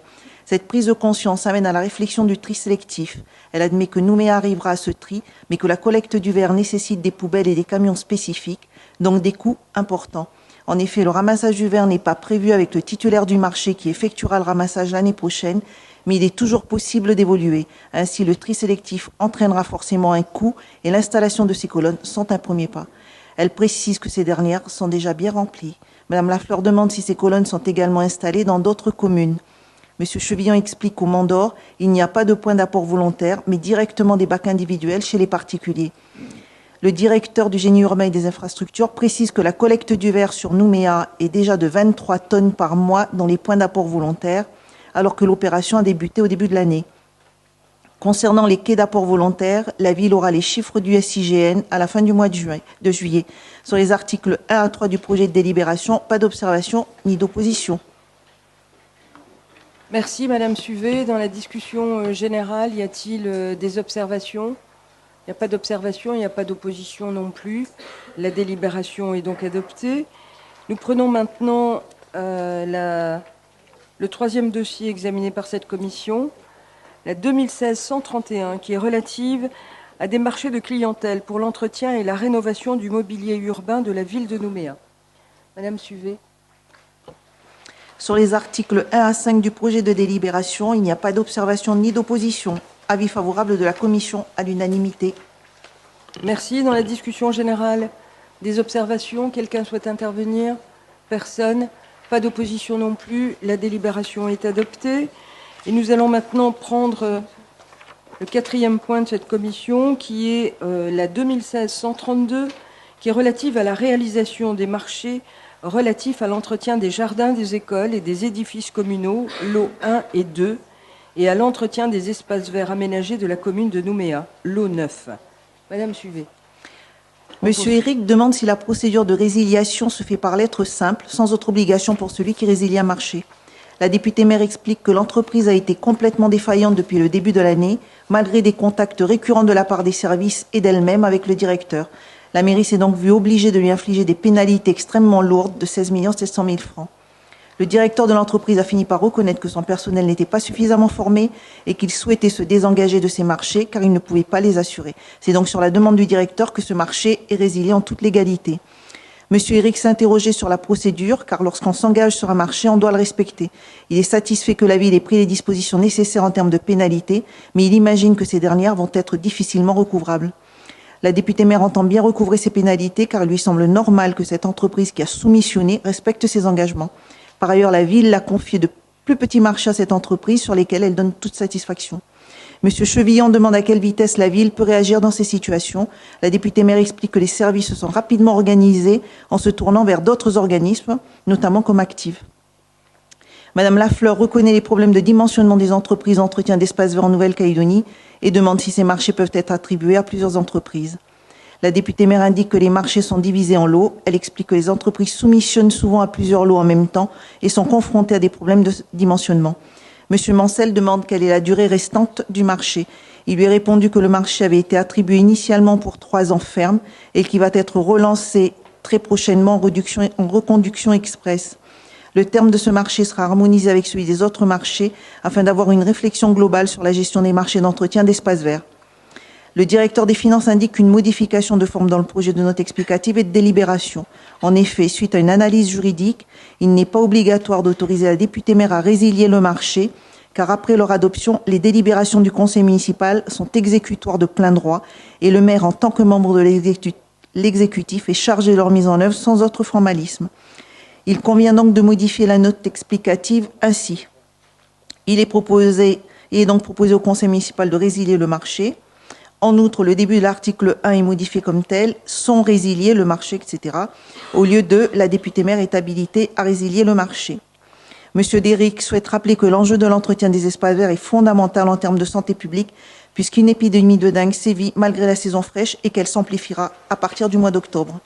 Speaker 15: Cette prise de conscience amène à la réflexion du tri sélectif. Elle admet que Nouméa arrivera à ce tri, mais que la collecte du verre nécessite des poubelles et des camions spécifiques, donc des coûts importants. En effet, le ramassage du verre n'est pas prévu avec le titulaire du marché qui effectuera le ramassage l'année prochaine, mais il est toujours possible d'évoluer. Ainsi, le tri sélectif entraînera forcément un coût et l'installation de ces colonnes sont un premier pas. Elle précise que ces dernières sont déjà bien remplies. Madame Lafleur demande si ces colonnes sont également installées dans d'autres communes. Monsieur Chevillon explique qu'au Mont-d'Or, il n'y a pas de point d'apport volontaire, mais directement des bacs individuels chez les particuliers. Le directeur du génie urbain et des infrastructures précise que la collecte du verre sur Nouméa est déjà de 23 tonnes par mois dans les points d'apport volontaires, alors que l'opération a débuté au début de l'année. Concernant les quais d'apport volontaire, la ville aura les chiffres du SIGN à la fin du mois de juillet. Sur les articles 1 à 3 du projet de délibération, pas d'observation ni d'opposition.
Speaker 1: Merci Madame Suvet. Dans la discussion générale, y a-t-il des observations? Il n'y a pas d'observation, il n'y a pas d'opposition non plus. La délibération est donc adoptée. Nous prenons maintenant le troisième dossier examiné par cette commission, la 2016-131, qui est relative à des marchés de clientèle pour l'entretien et la rénovation du mobilier urbain de la ville de Nouméa. Madame Suvet.
Speaker 15: Sur les articles 1 à 5 du projet de délibération, il n'y a pas d'observation ni d'opposition. Avis favorable de la commission à l'unanimité.
Speaker 1: Merci. Dans la discussion générale, des observations, quelqu'un souhaite intervenir? Personne. Pas d'opposition non plus. La délibération est adoptée. Et nous allons maintenant prendre le 4e point de cette commission, qui est la 2016-132, qui est relative à la réalisation des marchés relatifs à l'entretien des jardins des écoles et des édifices communaux, lots 1 et 2, et à l'entretien des espaces verts aménagés de la commune de Nouméa, lot 9. Madame Suvet.
Speaker 15: Monsieur Eric demande si la procédure de résiliation se fait par lettre simple, sans autre obligation pour celui qui résilie un marché. La députée maire explique que l'entreprise a été complètement défaillante depuis le début de l'année, malgré des contacts récurrents de la part des services et d'elle-même avec le directeur. La mairie s'est donc vue obligée de lui infliger des pénalités extrêmement lourdes de 16 700 000 francs. Le directeur de l'entreprise a fini par reconnaître que son personnel n'était pas suffisamment formé et qu'il souhaitait se désengager de ces marchés car il ne pouvait pas les assurer. C'est donc sur la demande du directeur que ce marché est résilié en toute légalité. Monsieur Eric s'est interrogé sur la procédure, car lorsqu'on s'engage sur un marché, on doit le respecter. Il est satisfait que la ville ait pris les dispositions nécessaires en termes de pénalités, mais il imagine que ces dernières vont être difficilement recouvrables. La députée maire entend bien recouvrer ces pénalités, car il lui semble normal que cette entreprise qui a soumissionné respecte ses engagements. Par ailleurs, la ville a confié de plus petits marchés à cette entreprise sur lesquels elle donne toute satisfaction. Monsieur Chevillon demande à quelle vitesse la ville peut réagir dans ces situations. La députée maire explique que les services se sont rapidement organisés en se tournant vers d'autres organismes, notamment comme Active. Madame Lafleur reconnaît les problèmes de dimensionnement des entreprises d'entretien d'espaces verts en Nouvelle-Calédonie et demande si ces marchés peuvent être attribués à plusieurs entreprises. La députée maire indique que les marchés sont divisés en lots. Elle explique que les entreprises soumissionnent souvent à plusieurs lots en même temps et sont confrontées à des problèmes de dimensionnement. Monsieur Mancel demande quelle est la durée restante du marché. Il lui est répondu que le marché avait été attribué initialement pour 3 ans ferme et qu'il va être relancé très prochainement en reconduction express. Le terme de ce marché sera harmonisé avec celui des autres marchés afin d'avoir une réflexion globale sur la gestion des marchés d'entretien d'espaces verts. Le directeur des finances indique qu'une modification de forme dans le projet de note explicative est de délibération. En effet, suite à une analyse juridique, il n'est pas obligatoire d'autoriser la députée maire à résilier le marché, car après leur adoption, les délibérations du conseil municipal sont exécutoires de plein droit et le maire, en tant que membre de l'exécutif, est chargé de leur mise en œuvre sans autre formalisme. Il convient donc de modifier la note explicative ainsi. Il est donc proposé au conseil municipal de résilier le marché. En outre, le début de l'article 1 est modifié comme tel, sont résiliés le marché, etc. Au lieu de la députée maire est habilitée à résilier le marché. Monsieur Déric souhaite rappeler que l'enjeu de l'entretien des espaces verts est fondamental en termes de santé publique, puisqu'une épidémie de dengue sévit malgré la saison fraîche et qu'elle s'amplifiera à partir du mois d'octobre.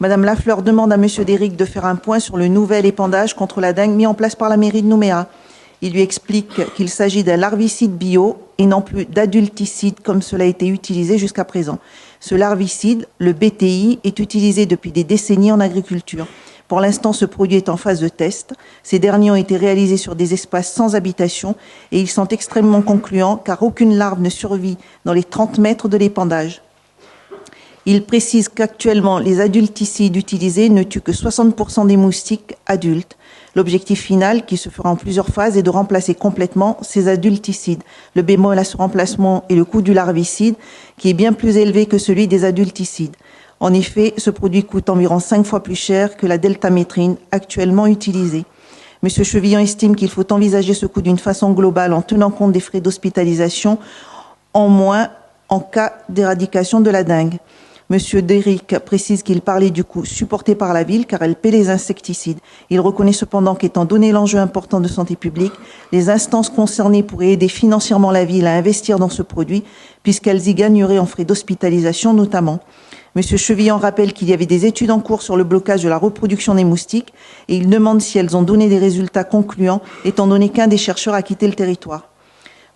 Speaker 15: Madame Lafleur demande à monsieur Déric de faire un point sur le nouvel épandage contre la dengue mis en place par la mairie de Nouméa. Il lui explique qu'il s'agit d'un larvicide bio et non plus d'adulticide comme cela a été utilisé jusqu'à présent. Ce larvicide, le BTI, est utilisé depuis des décennies en agriculture. Pour l'instant, ce produit est en phase de test. Ces derniers ont été réalisés sur des espaces sans habitation et ils sont extrêmement concluants car aucune larve ne survit dans les 30 mètres de l'épandage. Il précise qu'actuellement, les adulticides utilisés ne tuent que 60% des moustiques adultes. L'objectif final, qui se fera en plusieurs phases, est de remplacer complètement ces adulticides. Le bémol à ce remplacement est le coût du larvicide, qui est bien plus élevé que celui des adulticides. En effet, ce produit coûte environ 5 fois plus cher que la deltamétrine actuellement utilisée. Monsieur Chevillon estime qu'il faut envisager ce coût d'une façon globale en tenant compte des frais d'hospitalisation en moins en cas d'éradication de la dengue. Monsieur Déric précise qu'il parlait du coût supporté par la ville car elle paie les insecticides. Il reconnaît cependant qu'étant donné l'enjeu important de santé publique, les instances concernées pourraient aider financièrement la ville à investir dans ce produit puisqu'elles y gagneraient en frais d'hospitalisation notamment. Monsieur Chevillon rappelle qu'il y avait des études en cours sur le blocage de la reproduction des moustiques et il demande si elles ont donné des résultats concluants étant donné qu'un des chercheurs a quitté le territoire.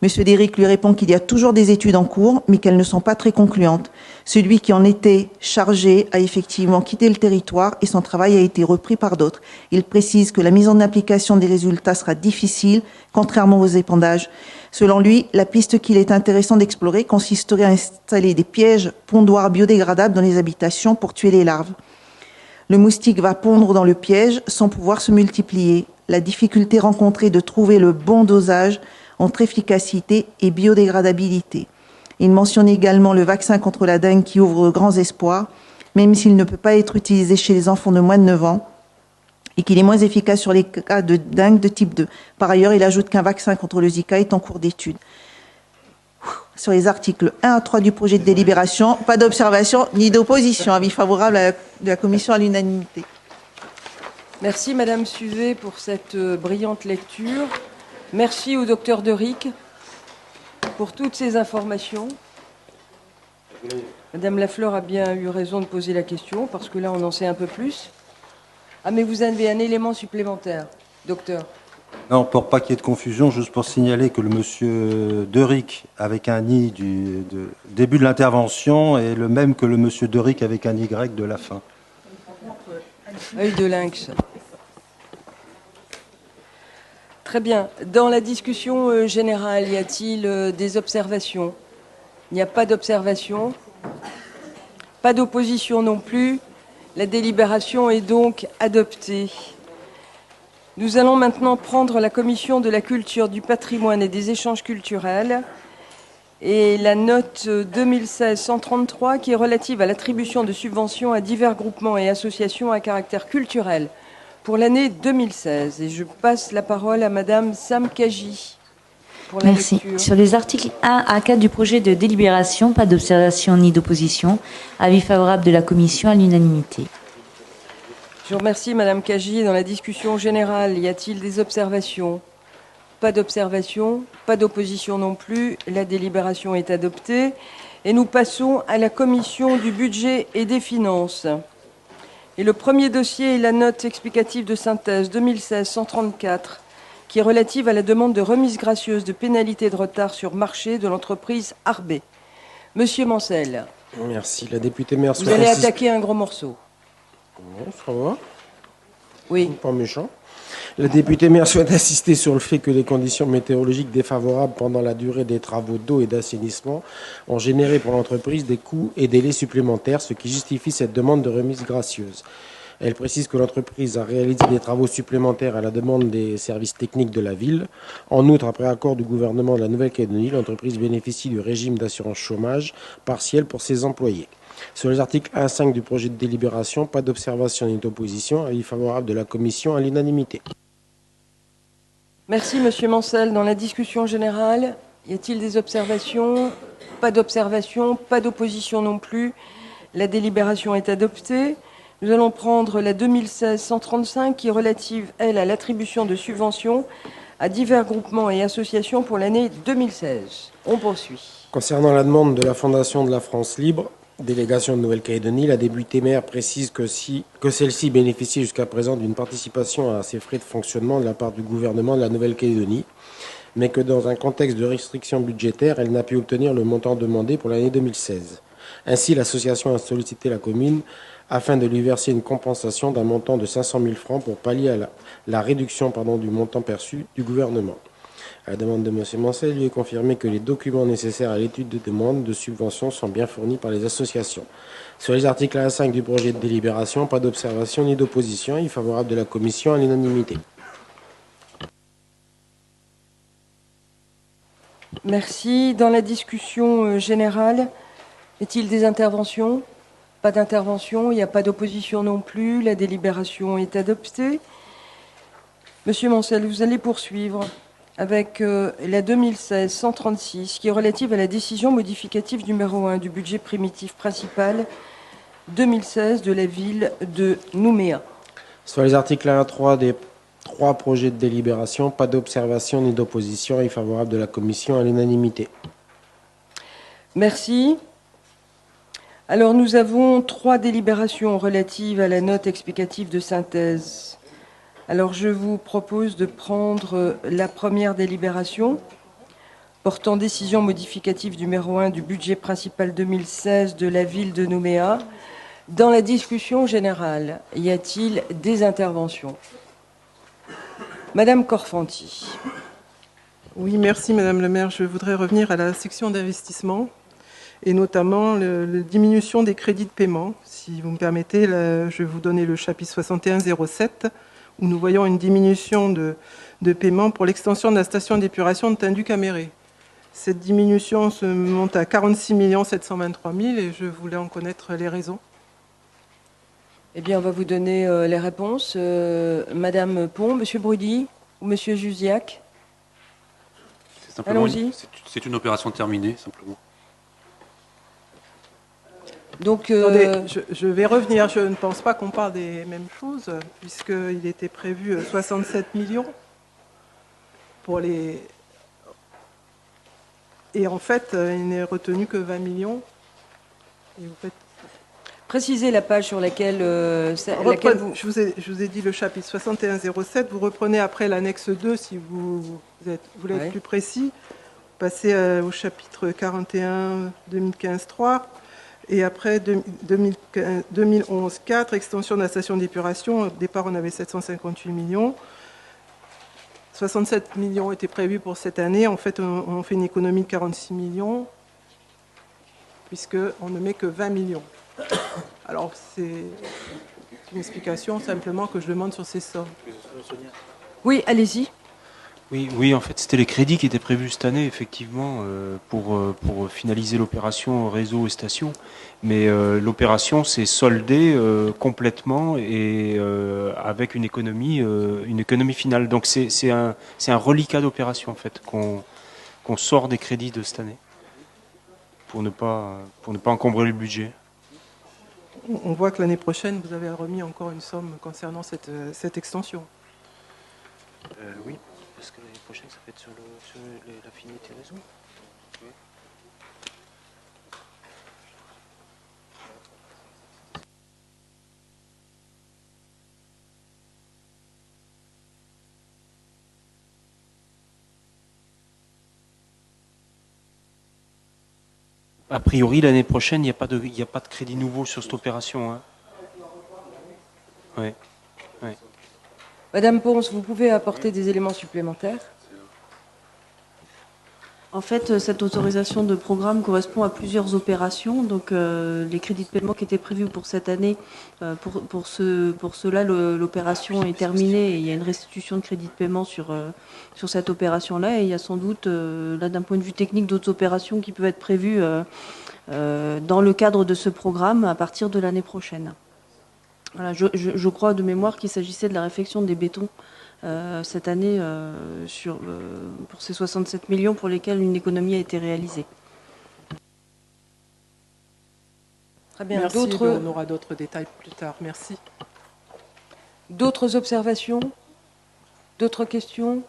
Speaker 15: Monsieur Déric lui répond qu'il y a toujours des études en cours, mais qu'elles ne sont pas très concluantes. Celui qui en était chargé a effectivement quitté le territoire et son travail a été repris par d'autres. Il précise que la mise en application des résultats sera difficile, contrairement aux épandages. Selon lui, la piste qu'il est intéressant d'explorer consisterait à installer des pièges pondoirs biodégradables dans les habitations pour tuer les larves. Le moustique va pondre dans le piège sans pouvoir se multiplier. la difficulté rencontrée de trouver le bon dosage entre efficacité et biodégradabilité. Il mentionne également le vaccin contre la dengue qui ouvre de grands espoirs, même s'il ne peut pas être utilisé chez les enfants de moins de 9 ans et qu'il est moins efficace sur les cas de dengue de type 2. Par ailleurs, il ajoute qu'un vaccin contre le Zika est en cours d'étude. Sur les articles 1 à 3 du projet de délibération, pas d'observation ni d'opposition. Avis favorable de la commission à l'unanimité.
Speaker 1: Merci Madame Suvet pour cette brillante lecture. Merci au docteur Deric pour toutes ces informations. Madame Lafleur a bien eu raison de poser la question, parce que là, on en sait un peu plus. Ah, mais vous avez un élément supplémentaire, docteur.
Speaker 16: Non, pour pas qu'il y ait de confusion, juste pour signaler que le monsieur Deric avec un I du début de l'intervention est le même que le monsieur Deric avec un Y de la fin.
Speaker 1: Œil de lynx. Très bien. Dans la discussion générale, y a-t-il des observations? Il n'y a pas d'observation. Pas d'opposition non plus. La délibération est donc adoptée. Nous allons maintenant prendre la commission de la culture, du patrimoine et des échanges culturels et la note 2016-133 qui est relative à l'attribution de subventions à divers groupements et associations à caractère culturel pour l'année 2016. Et je passe la parole à Madame Sam Kaji pour la
Speaker 17: Merci.
Speaker 1: lecture.
Speaker 17: Sur les articles 1 à 4 du projet de délibération, pas d'observation ni d'opposition. Avis favorable de la commission à l'unanimité.
Speaker 1: Je vous remercie, Madame Kaji. Dans la discussion générale, y a-t-il des observations? Pas d'observation, pas d'opposition non plus. La délibération est adoptée. Et nous passons à la commission du budget et des finances. Et le premier dossier est la note explicative de synthèse 2016-134, qui est relative à la demande de remise gracieuse de pénalités de retard sur marché de l'entreprise Arbé. Monsieur Mancel.
Speaker 18: Merci. La députée maire
Speaker 1: Vous allez attaquer un gros morceau.
Speaker 18: Bon, ça va.
Speaker 1: Oui.
Speaker 18: Pas méchant. La députée maire souhaite insister sur le fait que les conditions météorologiques défavorables pendant la durée des travaux d'eau et d'assainissement ont généré pour l'entreprise des coûts et délais supplémentaires, ce qui justifie cette demande de remise gracieuse. Elle précise que l'entreprise a réalisé des travaux supplémentaires à la demande des services techniques de la ville. En outre, après accord du gouvernement de la Nouvelle-Calédonie, l'entreprise bénéficie du régime d'assurance chômage partiel pour ses employés. Sur les articles 1 à 5 du projet de délibération, pas d'observation ni d'opposition. Avis favorable de la commission à l'unanimité.
Speaker 1: Merci, Monsieur Mancel. Dans la discussion générale, y a-t-il des observations? Pas d'observation, pas d'opposition non plus. La délibération est adoptée. Nous allons prendre la 2016-135 qui est relative, elle, à l'attribution de subventions à divers groupements et associations pour l'année 2016. On poursuit.
Speaker 18: Concernant la demande de la Fondation de la France Libre, délégation de Nouvelle-Calédonie, la députée maire précise que celle-ci bénéficie jusqu'à présent d'une participation à ses frais de fonctionnement de la part du gouvernement de la Nouvelle-Calédonie, mais que dans un contexte de restriction budgétaire, elle n'a pu obtenir le montant demandé pour l'année 2016. Ainsi, l'association a sollicité la commune afin de lui verser une compensation d'un montant de 500 000 francs pour pallier à la réduction du montant perçu du gouvernement. À la demande de M. Mancel, il lui est confirmé que les documents nécessaires à l'étude de demande de subvention sont bien fournis par les associations. Sur les articles 1 à 5 du projet de délibération, pas d'observation ni d'opposition. Avis favorable de la commission à l'unanimité.
Speaker 1: Merci. Dans la discussion générale, y a-t-il des interventions? Pas d'intervention, il n'y a pas d'opposition non plus. La délibération est adoptée. Monsieur Mancel, vous allez poursuivre avec la 2016-136, qui est relative à la décision modificative numéro 1 du budget primitif principal 2016 de la ville de Nouméa.
Speaker 18: Sur les articles 1 à 3 des 3 projets de délibération, pas d'observation ni d'opposition. Avis favorable de la commission à l'unanimité.
Speaker 1: Merci. Alors, nous avons 3 délibérations relatives à la note explicative de synthèse. Alors, je vous propose de prendre la première délibération, portant décision modificative numéro 1 du budget principal 2016 de la ville de Nouméa. Dans la discussion générale, y a-t-il des interventions? Madame Corfanti.
Speaker 19: Oui, merci Madame le maire. Je voudrais revenir à la section d'investissement et notamment la diminution des crédits de paiement. Si vous me permettez, je vais vous donner le chapitre 6107 où nous voyons une diminution de paiement pour l'extension de la station d'épuration de Tindu-Caméré. Cette diminution se monte à 46 723 000 et je voulais en connaître les raisons.
Speaker 1: Eh bien, on va vous donner les réponses. Madame Pont, Monsieur Brudy ou Monsieur Jusiac? Allons-y.
Speaker 5: C'est une opération terminée, simplement.
Speaker 1: Donc,
Speaker 19: attendez, je vais revenir. Je ne pense pas qu'on parle des mêmes choses, puisqu'il était prévu 67 millions pour les... Et en fait, il n'est retenu que 20 millions. Et vous faites...
Speaker 1: Précisez la page sur laquelle, vous...
Speaker 19: Je vous ai dit le chapitre 6107. Vous reprenez après l'annexe 2 si vous voulez être plus précis. Vous passez au chapitre 41, 2015-3. Et après 2011-4, extension de la station d'épuration. Au départ, on avait 758 millions. 67 millions étaient prévus pour cette année. En fait, on fait une économie de 46 millions, puisqu'on ne met que 20 millions. Alors, c'est une explication simplement que je demande sur ces sommes.
Speaker 1: Oui, allez-y.
Speaker 20: Oui, en fait, c'était les crédits qui étaient prévus cette année, effectivement, pour finaliser l'opération réseau et station. Mais l'opération s'est soldée complètement et avec une économie finale. Donc c'est un reliquat d'opération, en fait, qu'on sort des crédits de cette année pour ne pas encombrer le budget.
Speaker 19: On voit que l'année prochaine, vous avez remis encore une somme concernant cette extension.
Speaker 20: Oui, parce que l'année prochaine, ça va être sur la finalité réseau. Oui. A priori, l'année prochaine, il n'y a pas de crédit nouveau sur cette opération. Hein. Oui. Oui.
Speaker 1: Madame Ponce, vous pouvez apporter des éléments supplémentaires?
Speaker 21: En fait, cette autorisation de programme correspond à plusieurs opérations. Donc, les crédits de paiement qui étaient prévus pour cette année, pour cela, l'opération est terminée et il y a une restitution de crédits de paiement sur cette opération-là. Et il y a sans doute, là, d'un point de vue technique, d'autres opérations qui peuvent être prévues dans le cadre de ce programme à partir de l'année prochaine. Voilà, je crois de mémoire qu'il s'agissait de la réfection des bétons cette année pour ces 67 millions pour lesquels une économie a été réalisée.
Speaker 19: Très bien. Merci, on aura d'autres détails plus tard. Merci.
Speaker 1: D'autres observations? D'autres questions?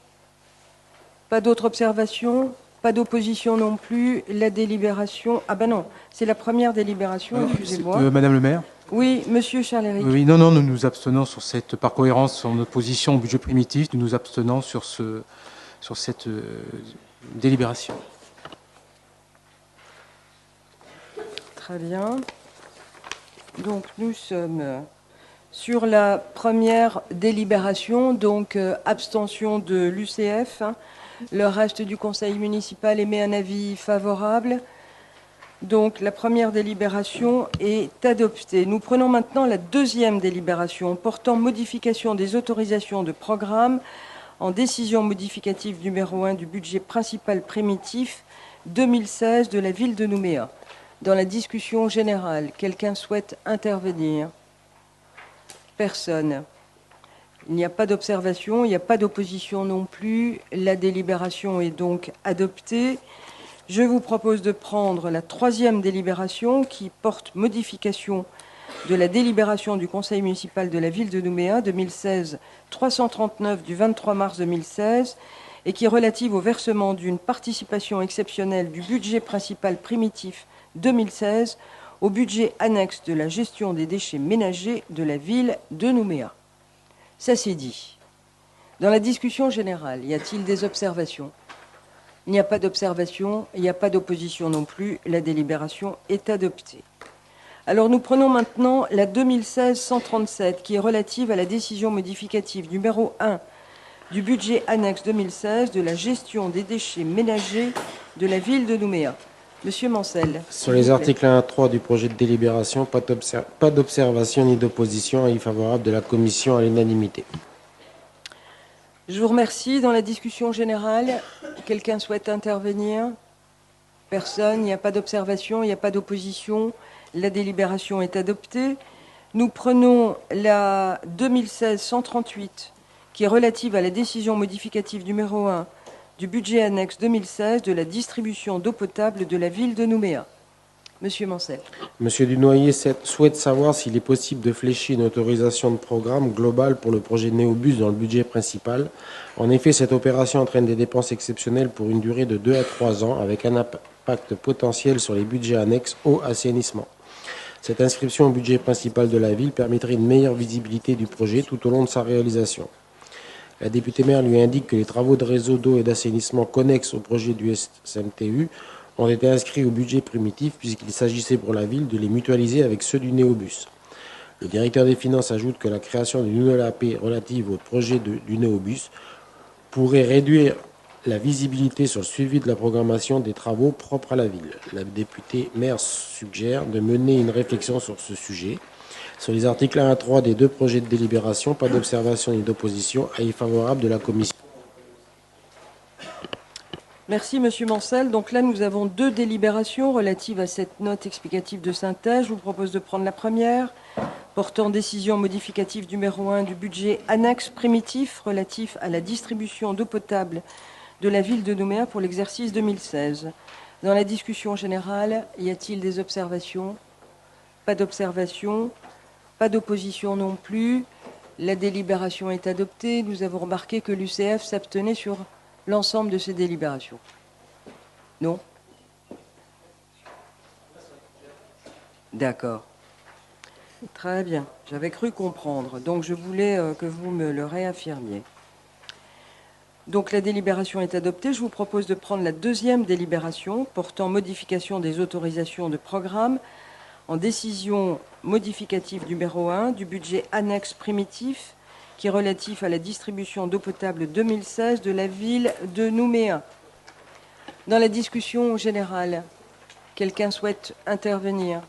Speaker 1: Pas d'autres observations? Pas d'opposition non plus. La délibération... Ah ben non, c'est la première délibération, excusez-moi.
Speaker 3: Madame le maire?
Speaker 1: Oui, monsieur Charles-Éric.
Speaker 3: Oui, non, nous nous abstenons sur cette, par cohérence, sur notre position au budget primitif, nous nous abstenons sur cette délibération.
Speaker 1: Très bien. Donc, nous sommes sur la première délibération, donc abstention de l'UCF. Le reste du conseil municipal émet un avis favorable. Donc, la première délibération est adoptée. Nous prenons maintenant la deuxième délibération portant modification des autorisations de programme en décision modificative numéro 1 du budget principal primitif 2016 de la ville de Nouméa. Dans la discussion générale, quelqu'un souhaite intervenir? Personne. Il n'y a pas d'observation, il n'y a pas d'opposition non plus. La délibération est donc adoptée. Je vous propose de prendre la troisième délibération qui porte modification de la délibération du conseil municipal de la ville de Nouméa 2016-339 du 23 mars 2016 et qui est relative au versement d'une participation exceptionnelle du budget principal primitif 2016 au budget annexe de la gestion des déchets ménagers de la ville de Nouméa. Ça c'est dit. Dans la discussion générale, y a-t-il des observations? Il n'y a pas d'observation, il n'y a pas d'opposition non plus. La délibération est adoptée. Alors nous prenons maintenant la 2016-137 qui est relative à la décision modificative numéro 1 du budget annexe 2016 de la gestion des déchets ménagers de la ville de Nouméa. Monsieur Mancel.
Speaker 18: Sur les articles 1 à 3 du projet de délibération, pas d'observation ni d'opposition, avis favorable de la commission à l'unanimité.
Speaker 1: Je vous remercie. Dans la discussion générale, quelqu'un souhaite intervenir? Personne. Il n'y a pas d'observation, il n'y a pas d'opposition. La délibération est adoptée. Nous prenons la 2016-138, qui est relative à la décision modificative numéro 1 du budget annexe 2016 de la distribution d'eau potable de la ville de Nouméa. Monsieur Mancel.
Speaker 18: Monsieur Dunoyer souhaite savoir s'il est possible de flécher une autorisation de programme globale pour le projet Néobus dans le budget principal. En effet, cette opération entraîne des dépenses exceptionnelles pour une durée de 2 à 3 ans, avec un impact potentiel sur les budgets annexes eau, assainissement. Cette inscription au budget principal de la ville permettrait une meilleure visibilité du projet tout au long de sa réalisation. La députée maire lui indique que les travaux de réseau d'eau et d'assainissement connexes au projet du SMTU ont été inscrits au budget primitif puisqu'il s'agissait pour la ville de les mutualiser avec ceux du Néobus. Le directeur des finances ajoute que la création d'une nouvelle AP relative au projet du Néobus pourrait réduire la visibilité sur le suivi de la programmation des travaux propres à la ville. La députée maire suggère de mener une réflexion sur ce sujet. Sur les articles 1 à 3 des deux projets de délibération, pas d'observation ni d'opposition. Avis favorable de la commission.
Speaker 1: Merci, Monsieur Mancel. Donc là, nous avons deux délibérations relatives à cette note explicative de synthèse. Je vous propose de prendre la première, portant décision modificative numéro 1 du budget annexe primitif relatif à la distribution d'eau potable de la ville de Nouméa pour l'exercice 2016. Dans la discussion générale, y a-t-il des observations? Pas d'observations, pas d'opposition non plus. La délibération est adoptée. Nous avons remarqué que l'UCF s'abstenait sur l'ensemble de ces délibérations. Non? D'accord. Très bien. J'avais cru comprendre. Donc je voulais que vous me le réaffirmiez. Donc la délibération est adoptée. Je vous propose de prendre la deuxième délibération portant modification des autorisations de programme en décision modificative numéro 1 du budget annexe primitif qui est relatif à la distribution d'eau potable 2016 de la ville de Nouméa. Dans la discussion générale, quelqu'un souhaite intervenir?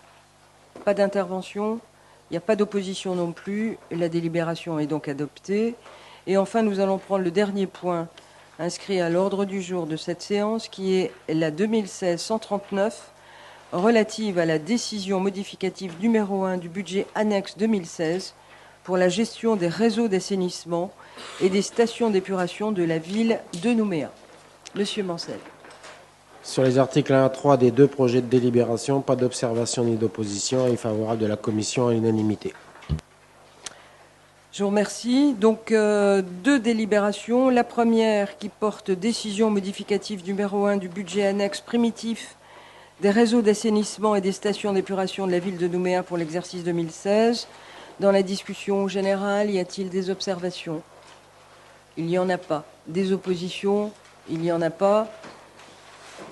Speaker 1: Pas d'intervention, il n'y a pas d'opposition non plus, la délibération est donc adoptée. Et enfin, nous allons prendre le dernier point inscrit à l'ordre du jour de cette séance, qui est la 2016-139, relative à la décision modificative numéro 1 du budget annexe 2016, pour la gestion des réseaux d'assainissement et des stations d'épuration de la ville de Nouméa. Monsieur Mancel.
Speaker 18: Sur les articles 1 à 3 des deux projets de délibération, pas d'observation ni d'opposition. Avis favorable de la commission à l'unanimité.
Speaker 1: Je vous remercie. Donc, deux délibérations. La première qui porte décision modificative numéro 1 du budget annexe primitif des réseaux d'assainissement et des stations d'épuration de la ville de Nouméa pour l'exercice 2016. Dans la discussion générale, y a-t-il des observations? Il n'y en a pas. Des oppositions? Il n'y en a pas.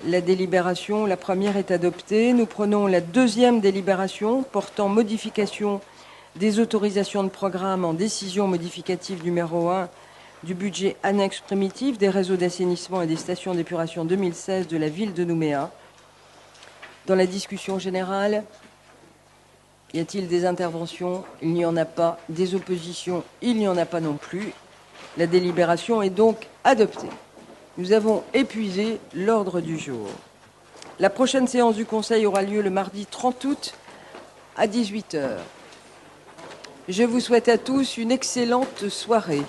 Speaker 1: La délibération, la première est adoptée. Nous prenons la deuxième délibération portant modification des autorisations de programme en décision modificative numéro 1 du budget annexe primitif des réseaux d'assainissement et des stations d'épuration 2016 de la ville de Nouméa. Dans la discussion générale, y a-t-il des interventions? Il n'y en a pas. Des oppositions? Il n'y en a pas non plus. La délibération est donc adoptée. Nous avons épuisé l'ordre du jour. La prochaine séance du Conseil aura lieu le mardi 30 août à 18h. Je vous souhaite à tous une excellente soirée.